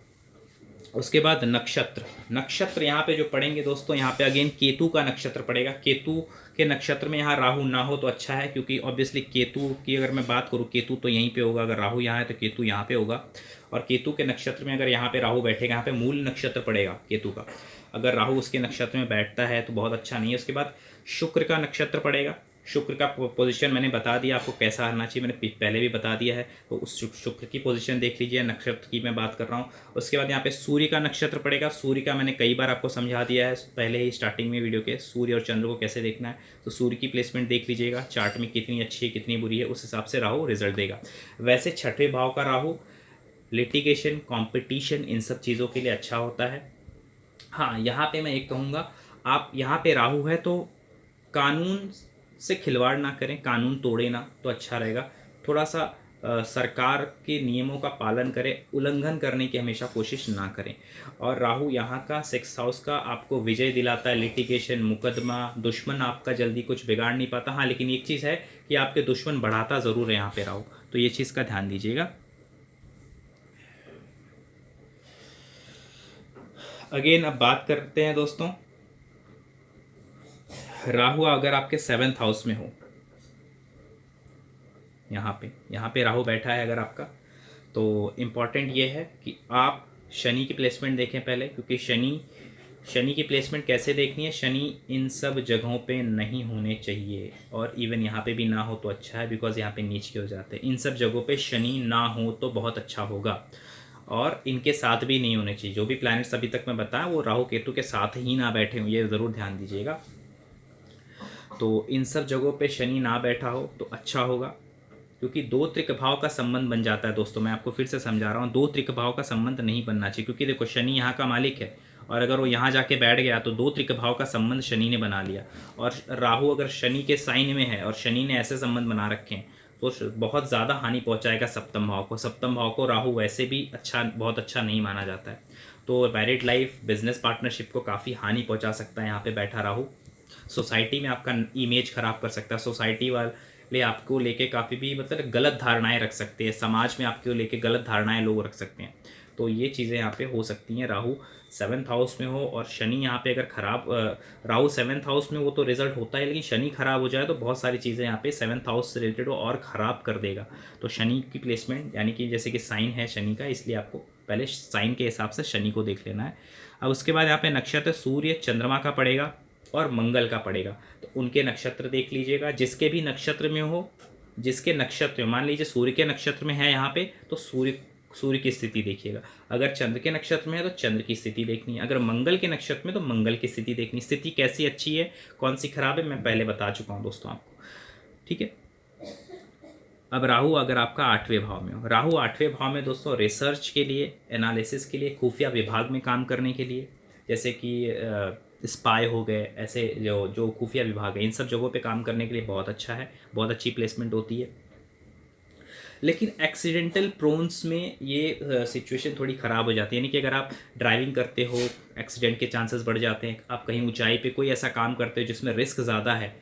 उसके बाद नक्षत्र यहाँ पे जो पढ़ेंगे दोस्तों, यहाँ पे अगेन केतु का नक्षत्र पड़ेगा। केतु के नक्षत्र में यहाँ राहु ना हो तो अच्छा है, क्योंकि ऑब्वियसली केतु की अगर मैं बात करूँ, केतु तो यहीं पे होगा, अगर राहु यहाँ है तो केतु यहाँ पे होगा। और केतु के नक्षत्र में अगर यहाँ पे राहु बैठेगा, यहाँ पे मूल नक्षत्र पड़ेगा केतु का, अगर राहु उसके नक्षत्र में बैठता है तो बहुत अच्छा नहीं है। उसके बाद शुक्र का नक्षत्र पड़ेगा। शुक्र का पोजीशन मैंने बता दिया आपको कैसा आना चाहिए, मैंने पहले भी बता दिया है, तो उस शुक्र की पोजीशन देख लीजिए, नक्षत्र की मैं बात कर रहा हूँ। उसके बाद यहाँ पे सूर्य का नक्षत्र पड़ेगा। सूर्य का मैंने कई बार आपको समझा दिया है पहले ही स्टार्टिंग में वीडियो के, सूर्य और चंद्र को कैसे देखना है। तो सूर्य की प्लेसमेंट देख लीजिएगा चार्ट में, कितनी अच्छी है कितनी बुरी है, उस हिसाब से राहु रिजल्ट देगा। वैसे 6वें भाव का राहु लिटिगेशन, कॉम्पिटिशन, इन सब चीज़ों के लिए अच्छा होता है। हाँ, यहाँ पे मैं एक कहूँगा, आप यहाँ पे राहु है तो कानून से खिलवाड़ ना करें, कानून तोड़े ना तो अच्छा रहेगा। थोड़ा सा सरकार के नियमों का पालन करें, उल्लंघन करने की हमेशा कोशिश ना करें। और राहु यहाँ का 6th हाउस का आपको विजय दिलाता है, लिटिगेशन, मुकदमा, दुश्मन आपका जल्दी कुछ बिगाड़ नहीं पाता। हाँ, लेकिन एक चीज़ है कि आपके दुश्मन बढ़ाता ज़रूर है यहाँ पे राहु, तो ये चीज़ का ध्यान दीजिएगा। अगेन अब बात करते हैं दोस्तों, राहु अगर आपके 7th हाउस में हो, यहाँ पे राहु बैठा है अगर आपका, तो इम्पॉर्टेंट ये है कि आप शनि की प्लेसमेंट देखें पहले, क्योंकि शनि की प्लेसमेंट कैसे देखनी है, शनि इन सब जगहों पे नहीं होने चाहिए, और इवन यहाँ पे भी ना हो तो अच्छा है, बिकॉज यहाँ पे नीच के हो जाते हैं। इन सब जगहों पे शनि ना हो तो बहुत अच्छा होगा, और इनके साथ भी नहीं होने चाहिए। जो भी प्लैनेट्स अभी तक मैं बताया वो राहु केतु के साथ ही ना बैठे हों, ये ज़रूर ध्यान दीजिएगा। तो इन सब जगहों पे शनि ना बैठा हो तो अच्छा होगा, क्योंकि दो त्रिक भाव का संबंध बन जाता है दोस्तों। मैं आपको फिर से समझा रहा हूँ, दो त्रिक भाव का संबंध नहीं बनना चाहिए, क्योंकि देखो शनि यहाँ का मालिक है, और अगर वो यहाँ जाके बैठ गया तो दो त्रिक भाव का संबंध शनि ने बना लिया। और राहु अगर शनि के साइन में है और शनि ने ऐसे संबंध बना रखे हैं तो बहुत ज़्यादा हानि पहुँचाएगा सप्तम भाव को। सप्तम भाव को राहु वैसे भी बहुत अच्छा नहीं माना जाता है, तो मैरिड लाइफ, बिजनेस पार्टनरशिप को काफ़ी हानि पहुँचा सकता है यहाँ पर बैठा राहु। सोसाइटी में आपका इमेज खराब कर सकता है, सोसाइटी वाले आपको लेके काफ़ी भी मतलब गलत धारणाएं रख सकते हैं, समाज में आपको लेके गलत धारणाएं लोग रख सकते हैं। तो ये चीज़ें यहाँ पे हो सकती हैं। राहु 7th हाउस में हो और शनि यहाँ पे अगर खराब, राहु 7th हाउस में वो तो रिजल्ट होता है, लेकिन शनि खराब हो जाए तो बहुत सारी चीज़ें यहाँ पे 7th हाउस से रिलेटेड वो और ख़राब कर देगा। तो शनि की प्लेसमेंट यानी कि जैसे कि साइन है शनि का, इसलिए आपको पहले साइन के हिसाब से शनि को देख लेना है। अब उसके बाद यहाँ पे नक्षत्र सूर्य चंद्रमा का पड़ेगा और मंगल का पड़ेगा, तो उनके नक्षत्र देख लीजिएगा। जिसके भी नक्षत्र में हो, जिसके नक्षत्र में, मान लीजिए सूर्य के नक्षत्र में है यहाँ पे, तो सूर्य की स्थिति देखिएगा। अगर चंद्र के नक्षत्र में है तो चंद्र की स्थिति देखनी है। अगर मंगल के नक्षत्र में तो मंगल की स्थिति देखनी। स्थिति कैसी अच्छी है, कौन सी खराब है, मैं पहले बता चुका हूँ दोस्तों आपको, ठीक है। अब राहु अगर आपका 8वें भाव में हो, राहु 8वें भाव में दोस्तों रिसर्च के लिए, एनालिसिस के लिए, खुफिया विभाग में काम करने के लिए, जैसे कि स्पाई हो गए, ऐसे जो जो खुफिया विभाग है, इन सब जगहों पे काम करने के लिए बहुत अच्छा है, बहुत अच्छी प्लेसमेंट होती है। लेकिन एक्सीडेंटल प्रोन्स में ये सिचुएशन थोड़ी ख़राब हो जाती है, यानी कि अगर आप ड्राइविंग करते हो एक्सीडेंट के चांसेस बढ़ जाते हैं। आप कहीं ऊंचाई पे कोई ऐसा काम करते हो जिसमें रिस्क ज़्यादा है,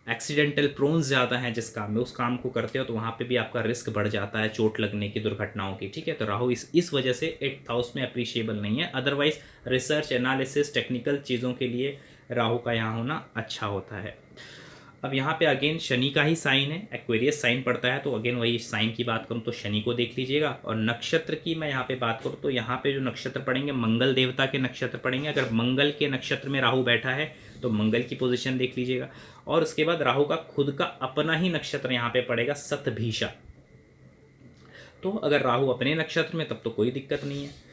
एक्सीडेंटल प्रोन्स ज़्यादा हैं जिस काम में, उस काम को करते हो तो वहाँ पे भी आपका रिस्क बढ़ जाता है चोट लगने की, दुर्घटनाओं की, ठीक है। तो राहु इस वजह से 8th हाउस में अप्रिशिएबल नहीं है। अदरवाइज रिसर्च, एनालिसिस, टेक्निकल चीज़ों के लिए राहु का यहाँ होना अच्छा होता है। अब यहाँ पे अगेन शनि का ही साइन है, एक्वेरियस साइन पड़ता है, तो अगेन वही साइन की बात करूँ तो शनि को देख लीजिएगा। और नक्षत्र की मैं यहाँ पे बात करूँ तो यहाँ पे जो नक्षत्र पड़ेंगे मंगल देवता के नक्षत्र पड़ेंगे। अगर मंगल के नक्षत्र में राहु बैठा है तो मंगल की पोजीशन देख लीजिएगा। और उसके बाद राहु का खुद का अपना ही नक्षत्र यहाँ पे पड़ेगा सतभीषा। तो अगर राहु अपने नक्षत्र में तब तो कोई दिक्कत नहीं है।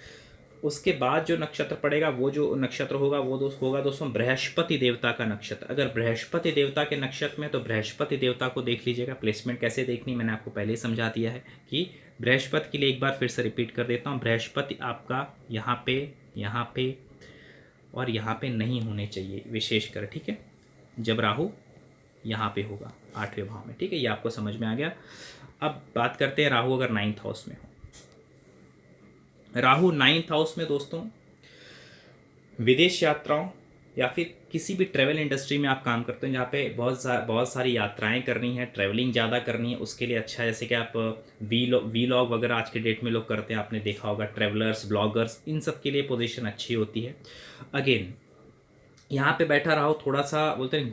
उसके बाद जो नक्षत्र पड़ेगा, वो जो नक्षत्र होगा वो होगा दोस्तों बृहस्पति देवता का नक्षत्र। अगर बृहस्पति देवता के नक्षत्र में तो बृहस्पति देवता को देख लीजिएगा। प्लेसमेंट कैसे देखनी मैंने आपको पहले ही समझा दिया है कि बृहस्पति के लिए एक बार फिर से रिपीट कर देता हूँ। बृहस्पति आपका यहाँ पे और यहाँ पे नहीं होने चाहिए विशेषकर, ठीक है, जब राहु यहाँ पे होगा 8वें भाव में, ठीक है। ये आपको समझ में आ गया। अब बात करते हैं राहु अगर 9th हाउस में हो। राहु 9th हाउस में दोस्तों विदेश यात्राओं या फिर किसी भी ट्रैवल इंडस्ट्री में आप काम करते हैं जहाँ पे बहुत सारी यात्राएं करनी है, ट्रैवलिंग ज़्यादा करनी है, उसके लिए अच्छा है। जैसे कि आप वीलॉग वगैरह आज के डेट में लोग करते हैं, आपने देखा होगा, ट्रैवलर्स, ब्लॉगर्स, इन सब के लिए पोजीशन अच्छी होती है। अगेन यहाँ पे बैठा राहु थोड़ा सा बोलते हैं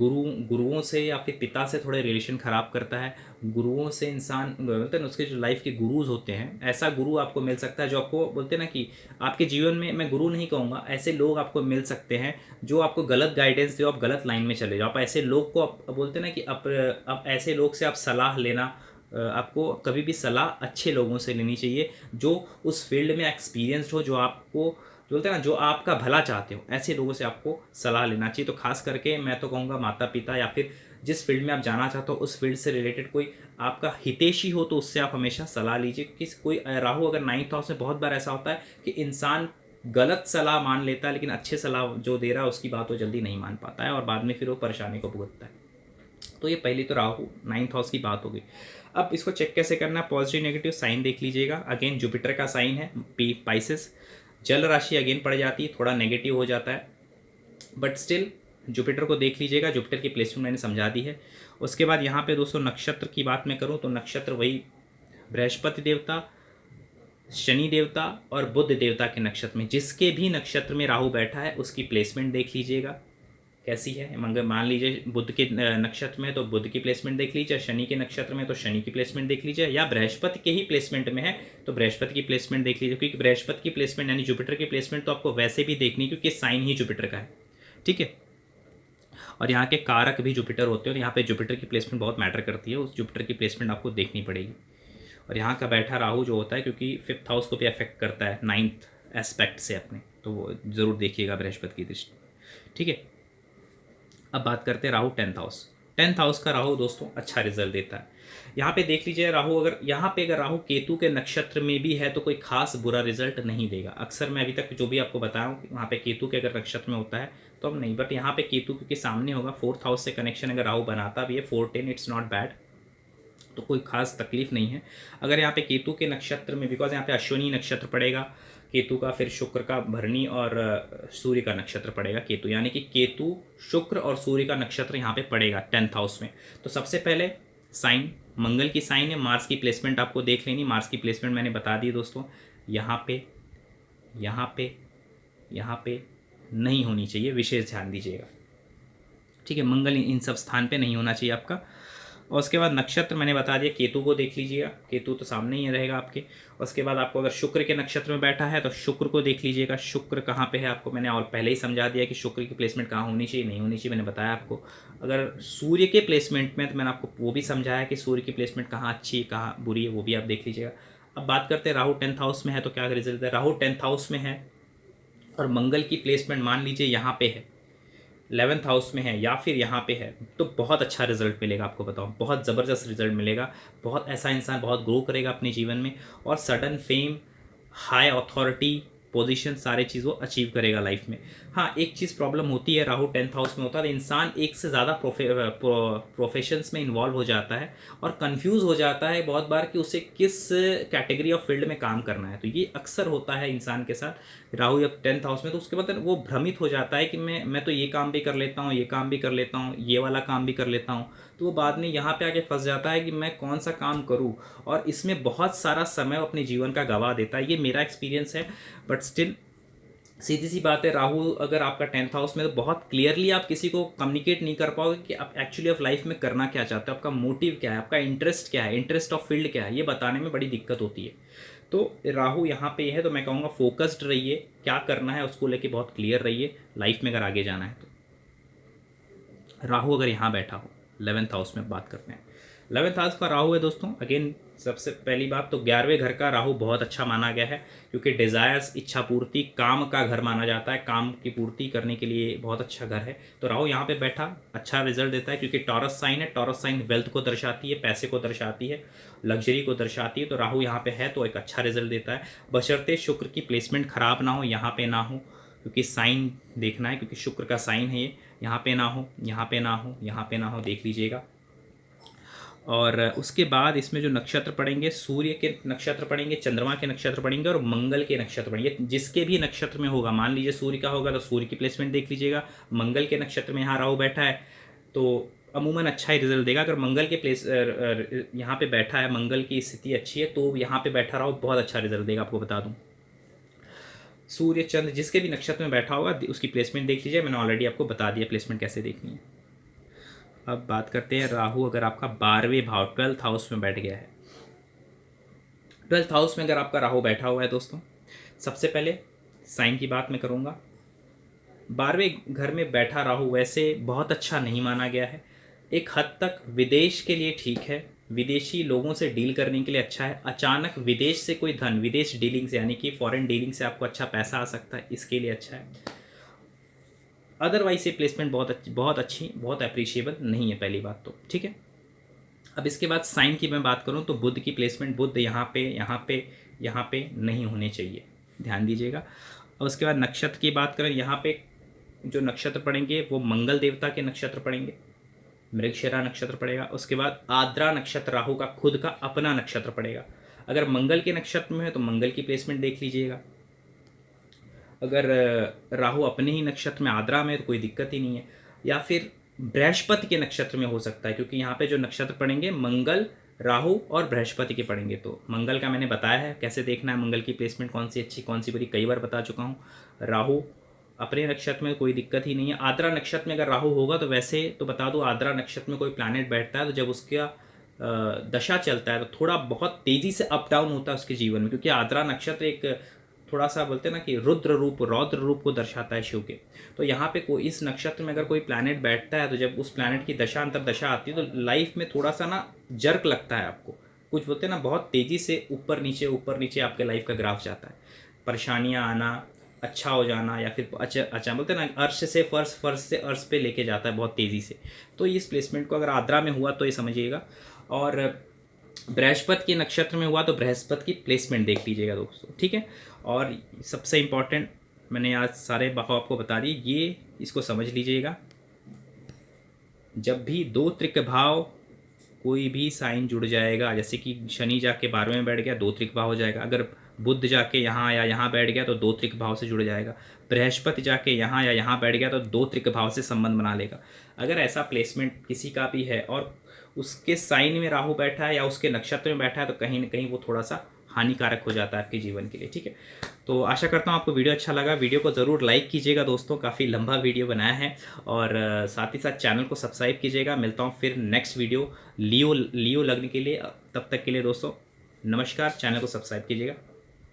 गुरुओं से या फिर पिता से थोड़े रिलेशन ख़राब करता है। गुरुओं से इंसान बोलते हैं उसके जो लाइफ के गुरुज होते हैं, ऐसा गुरु आपको मिल सकता है जो आपको बोलते हैं ना कि आपके जीवन में, मैं गुरु नहीं कहूँगा, ऐसे लोग आपको मिल सकते हैं जो आपको गलत गाइडेंस दे, आप गलत लाइन में चले जाओ। आप ऐसे लोग को आप बोलते हैं ना कि आप ऐसे लोग से आप सलाह लेना, आपको कभी भी सलाह अच्छे लोगों से लेनी चाहिए जो उस फील्ड में एक्सपीरियंस्ड हो, जो आपको बोलते हैं ना जो आपका भला चाहते हो, ऐसे लोगों से आपको सलाह लेना चाहिए। तो खास करके मैं तो कहूँगा माता पिता या फिर जिस फील्ड में आप जाना चाहते हो उस फील्ड से रिलेटेड कोई आपका हितैषी हो तो उससे आप हमेशा सलाह लीजिए। क्योंकि कोई राहु अगर 9th हाउस में, बहुत बार ऐसा होता है कि इंसान गलत सलाह मान लेता है लेकिन अच्छे सलाह जो दे रहा है उसकी बात वो जल्दी नहीं मान पाता है और बाद में फिर वो परेशानी को भुगतता है। तो ये पहली तो राहु 9th हाउस की बात हो गई। अब इसको चेक कैसे करना है, पॉजिटिव नेगेटिव साइन देख लीजिएगा। अगेन जुपिटर का साइन है पाइसेस, जल राशि अगेन पड़ जाती है, थोड़ा नेगेटिव हो जाता है, बट स्टिल जुपिटर को देख लीजिएगा। जुपिटर की प्लेसमेंट मैंने समझा दी है। उसके बाद यहाँ पे दोस्तों नक्षत्र की बात मैं करूँ तो नक्षत्र वही बृहस्पति देवता, शनि देवता और बुध देवता के नक्षत्र में, जिसके भी नक्षत्र में राहु बैठा है उसकी प्लेसमेंट देख लीजिएगा। कैसी है। मंगल मान लीजिए बुध के नक्षत्र में है तो बुध की प्लेसमेंट देख लीजिए, शनि के नक्षत्र में तो शनि की प्लेसमेंट देख लीजिए, या बृहस्पति के ही प्लेसमेंट में है तो बृहस्पति की प्लेसमेंट देख लीजिए, क्योंकि बृहस्पति की प्लेसमेंट यानी जुपिटर की प्लेसमेंट तो आपको वैसे भी देखनी, क्योंकि साइन ही जुपिटर का है, ठीक है। और यहाँ के कारक भी जुपिटर होते हैं, और यहाँ पे जुपिटर की प्लेसमेंट बहुत मैटर करती है, उस जुपिटर की प्लेसमेंट आपको देखनी पड़ेगी। और यहाँ का बैठा राहु जो होता है, क्योंकि 5th हाउस को भी अफेक्ट करता है 9th एस्पेक्ट से अपने, तो वो ज़रूर देखिएगा बृहस्पति की दृष्टि, ठीक है। अब बात करते हैं Rahu 10th house. 10th house का राहु दोस्तों अच्छा रिजल्ट देता है। यहाँ पे देख लीजिए राहु, अगर यहाँ पे अगर राहु केतु के नक्षत्र में भी है तो कोई खास बुरा रिजल्ट नहीं देगा। अक्सर मैं अभी तक जो भी आपको बताया हूँ वहाँ पे केतु के अगर नक्षत्र में होता है तो हम नहीं, बट यहाँ पे केतु क्योंकि सामने होगा, 4th हाउस से कनेक्शन अगर राहु बनाता भी है 4-10, इट्स नॉट बैड, तो कोई खास तकलीफ नहीं है। अगर यहाँ पे केतु के नक्षत्र में, बिकॉज यहाँ पे अश्विनी नक्षत्र पड़ेगा केतु का, फिर शुक्र का भरणी और सूर्य का नक्षत्र पड़ेगा केतु, यानी कि केतु शुक्र और सूर्य का नक्षत्र यहाँ पे पड़ेगा 10th हाउस में। तो सबसे पहले साइन मंगल की साइन है, मार्स की प्लेसमेंट आपको देख लेनी। मार्स की प्लेसमेंट मैंने बता दी दोस्तों, यहाँ पे यहाँ पे यहाँ पे नहीं होनी चाहिए, विशेष ध्यान दीजिएगा, ठीक है। मंगल इन सब स्थान पे नहीं होना चाहिए आपका। और उसके बाद नक्षत्र मैंने बता दिया, केतु को देख लीजिएगा, केतु तो सामने ही रहेगा आपके। उसके बाद आपको अगर शुक्र के नक्षत्र में बैठा है तो शुक्र को देख लीजिएगा, शुक्र कहाँ पे है आपको मैंने और पहले ही समझा दिया कि शुक्र की प्लेसमेंट कहाँ होनी चाहिए नहीं होनी चाहिए, मैंने बताया आपको। अगर सूर्य के प्लेसमेंट में तो मैंने आपको वो भी समझाया कि सूर्य की प्लेसमेंट कहाँ अच्छी है कहाँ बुरी है, वो भी आप देख लीजिएगा। अब बात करते हैं राहु 10th हाउस में है तो क्या रिजल्ट है। राहु 10th हाउस में है और मंगल की प्लेसमेंट मान लीजिए यहाँ पे है, 11th हाउस में है या फिर यहाँ पे है, तो बहुत अच्छा रिजल्ट मिलेगा आपको बताऊँ, बहुत ज़बरदस्त रिजल्ट मिलेगा। बहुत ऐसा इंसान बहुत ग्रो करेगा अपने जीवन में, और sudden fame, high authority position, सारे चीज़ वो अचीव करेगा लाइफ में। हाँ, एक चीज़ प्रॉब्लम होती है, राहु 10th हाउस में होता है तो इंसान एक से ज़्यादा प्रोफेशंस में इन्वॉल्व हो जाता है और कंफ्यूज हो जाता है बहुत बार कि उसे किस कैटेगरी ऑफ फील्ड में काम करना है। तो ये अक्सर होता है इंसान के साथ राहु जब 10th हाउस में, तो उसके बाद वो भ्रमित हो जाता है कि मैं तो ये काम भी कर लेता हूँ, ये काम भी कर लेता हूँ, ये वाला काम भी कर लेता हूँ, तो वो बाद में यहाँ पे आके फंस जाता है कि मैं कौन सा काम करूँ, और इसमें बहुत सारा समय अपने जीवन का गवा देता है। ये मेरा एक्सपीरियंस है, बट स्टिल सीधी सी बात है, राहु अगर आपका 10th हाउस में तो बहुत क्लियरली आप किसी को कम्युनिकेट नहीं कर पाओगे कि आप एक्चुअली ऑफ लाइफ में करना क्या चाहते हो, आपका मोटिव क्या है, आपका इंटरेस्ट क्या है, इंटरेस्ट ऑफ फील्ड क्या है, ये बताने में बड़ी दिक्कत होती है। तो राहु यहाँ पे है तो मैं कहूँगा फोकस्ड रहिए, क्या करना है उसको लेके बहुत क्लियर रहिए लाइफ में अगर आगे जाना है तो। राहु अगर यहाँ बैठा हो 11th हाउस में बात करते हैं, 11th हाउस का राहु है दोस्तों, अगेन सबसे पहली बात तो 11वें घर का राहु बहुत अच्छा माना गया है, क्योंकि डिज़ायर्स, इच्छा पूर्ति, काम का घर माना जाता है, काम की पूर्ति करने के लिए बहुत अच्छा घर है। तो राहु यहाँ पे बैठा अच्छा रिजल्ट देता है, क्योंकि टॉरस साइन है, टॉरस साइन वेल्थ को दर्शाती है, पैसे को दर्शाती है, लग्जरी को दर्शाती है। तो राहु यहाँ पे है तो एक अच्छा रिजल्ट देता है, बशर्ते शुक्र की प्लेसमेंट खराब ना हो, यहाँ पे ना हो, क्योंकि साइन देखना है, क्योंकि शुक्र का साइन है ये, यहाँ पे ना हो, यहाँ पे ना हो, यहाँ पे ना हो, देख लीजिएगा। और उसके बाद इसमें जो नक्षत्र पड़ेंगे, सूर्य के नक्षत्र पड़ेंगे, चंद्रमा के नक्षत्र पड़ेंगे और मंगल के नक्षत्र पड़ेंगे। जिसके भी नक्षत्र में होगा, मान लीजिए सूर्य का होगा तो सूर्य की प्लेसमेंट देख लीजिएगा, मंगल के नक्षत्र में यहाँ राहु बैठा है तो अमूमन अच्छा ही रिजल्ट देगा। अगर मंगल के प्लेस यहाँ पे बैठा है, मंगल की स्थिति अच्छी है तो यहाँ पे बैठा राहु बहुत अच्छा रिजल्ट देगा, आपको बता दूँ। सूर्य चंद्र जिसके भी नक्षत्र में बैठा होगा उसकी प्लेसमेंट देख लीजिए, मैंने ऑलरेडी आपको बता दिया प्लेसमेंट कैसे देखनी है। अब बात करते हैं राहु अगर आपका 12वें भाव 12th हाउस में बैठ गया है, 12th हाउस में अगर आपका राहु बैठा हुआ है दोस्तों, सबसे पहले साइन की बात मैं करूँगा। 12वें घर में बैठा राहु वैसे बहुत अच्छा नहीं माना गया है, एक हद तक विदेश के लिए ठीक है, विदेशी लोगों से डील करने के लिए अच्छा है, अचानक विदेश से कोई धन, विदेश डीलिंग से यानी कि फॉरेन डीलिंग से आपको अच्छा पैसा आ सकता है, इसके लिए अच्छा है। अदरवाइज ये प्लेसमेंट बहुत अच्छी बहुत अप्रिशिएबल नहीं है, पहली बात तो, ठीक है। अब इसके बाद साइन की मैं बात करूं तो बुध की प्लेसमेंट, बुध यहाँ पे नहीं होने चाहिए, ध्यान दीजिएगा। और उसके बाद नक्षत्र की बात करें, यहाँ पे जो नक्षत्र पड़ेंगे वो मंगल देवता के नक्षत्र पड़ेंगे, मृगशिरा नक्षत्र पड़ेगा। उसके बाद आद्रा नक्षत्र राहु का खुद का अपना नक्षत्र पड़ेगा। अगर मंगल के नक्षत्र में है तो मंगल की प्लेसमेंट देख लीजिएगा, अगर राहु अपने ही नक्षत्र में आद्रा में तो कोई दिक्कत ही नहीं है, या फिर बृहस्पति के नक्षत्र में हो सकता है, क्योंकि यहाँ पे जो नक्षत्र पड़ेंगे मंगल, राहु और बृहस्पति के पड़ेंगे। तो मंगल का मैंने बताया है कैसे देखना है, मंगल की प्लेसमेंट कौन सी अच्छी कौन सी बुरी, कई बार बता चुका हूँ। राहु अपने नक्षत्र में कोई दिक्कत ही नहीं है। आद्रा नक्षत्र में अगर राहु होगा तो वैसे तो बता दूं, आद्रा नक्षत्र में कोई प्लैनेट बैठता है तो जब उसका दशा चलता है तो थोड़ा बहुत तेज़ी से अप डाउन होता है उसके जीवन में, क्योंकि आद्रा नक्षत्र एक थोड़ा सा बोलते हैं ना कि रौद्र रूप को दर्शाता है शिव के। तो यहाँ पे कोई इस नक्षत्र में अगर कोई प्लैनेट बैठता है तो जब उस प्लैनेट की दशा अंतर दशा आती है तो लाइफ में थोड़ा सा ना जर्क लगता है आपको, कुछ बोलते हैं ना बहुत तेज़ी से ऊपर नीचे आपके लाइफ का ग्राफ जाता है, परेशानियाँ आना, अच्छा हो जाना, या फिर अच्छा बोलते हैं ना अर्श से फर्श, फर्श से अर्श पे लेके जाता है बहुत तेज़ी से। तो इस प्लेसमेंट को अगर आद्रा में हुआ तो ये समझिएगा। और बृहस्पति के नक्षत्र में हुआ तो बृहस्पति की प्लेसमेंट देख लीजिएगा दोस्तों, ठीक है। और सबसे इम्पॉर्टेंट मैंने आज सारे भाव आपको बता दिए, ये इसको समझ लीजिएगा। जब भी दो त्रिक भाव कोई भी साइन जुड़ जाएगा, जैसे कि शनि जाके 12वें में बैठ गया, दो त्रिक भाव हो जाएगा। अगर बुध जाके यहाँ या यहाँ बैठ गया तो दो त्रिक भाव से जुड़ जाएगा। बृहस्पति जाके यहाँ या यहाँ बैठ गया तो दो त्रिक भाव से संबंध बना लेगा। अगर ऐसा प्लेसमेंट किसी का भी है और उसके साइन में राहु बैठा है या उसके नक्षत्र में बैठा है तो कहीं ना कहीं वो थोड़ा सा हानिकारक हो जाता है आपके जीवन के लिए, ठीक है। तो आशा करता हूँ आपको वीडियो अच्छा लगा। वीडियो को ज़रूर लाइक कीजिएगा दोस्तों, काफ़ी लंबा वीडियो बनाया है। और साथ ही साथ चैनल को सब्सक्राइब कीजिएगा। मिलता हूँ फिर नेक्स्ट वीडियो लियो लगने के लिए। तब तक के लिए दोस्तों नमस्कार, चैनल को सब्सक्राइब कीजिएगा।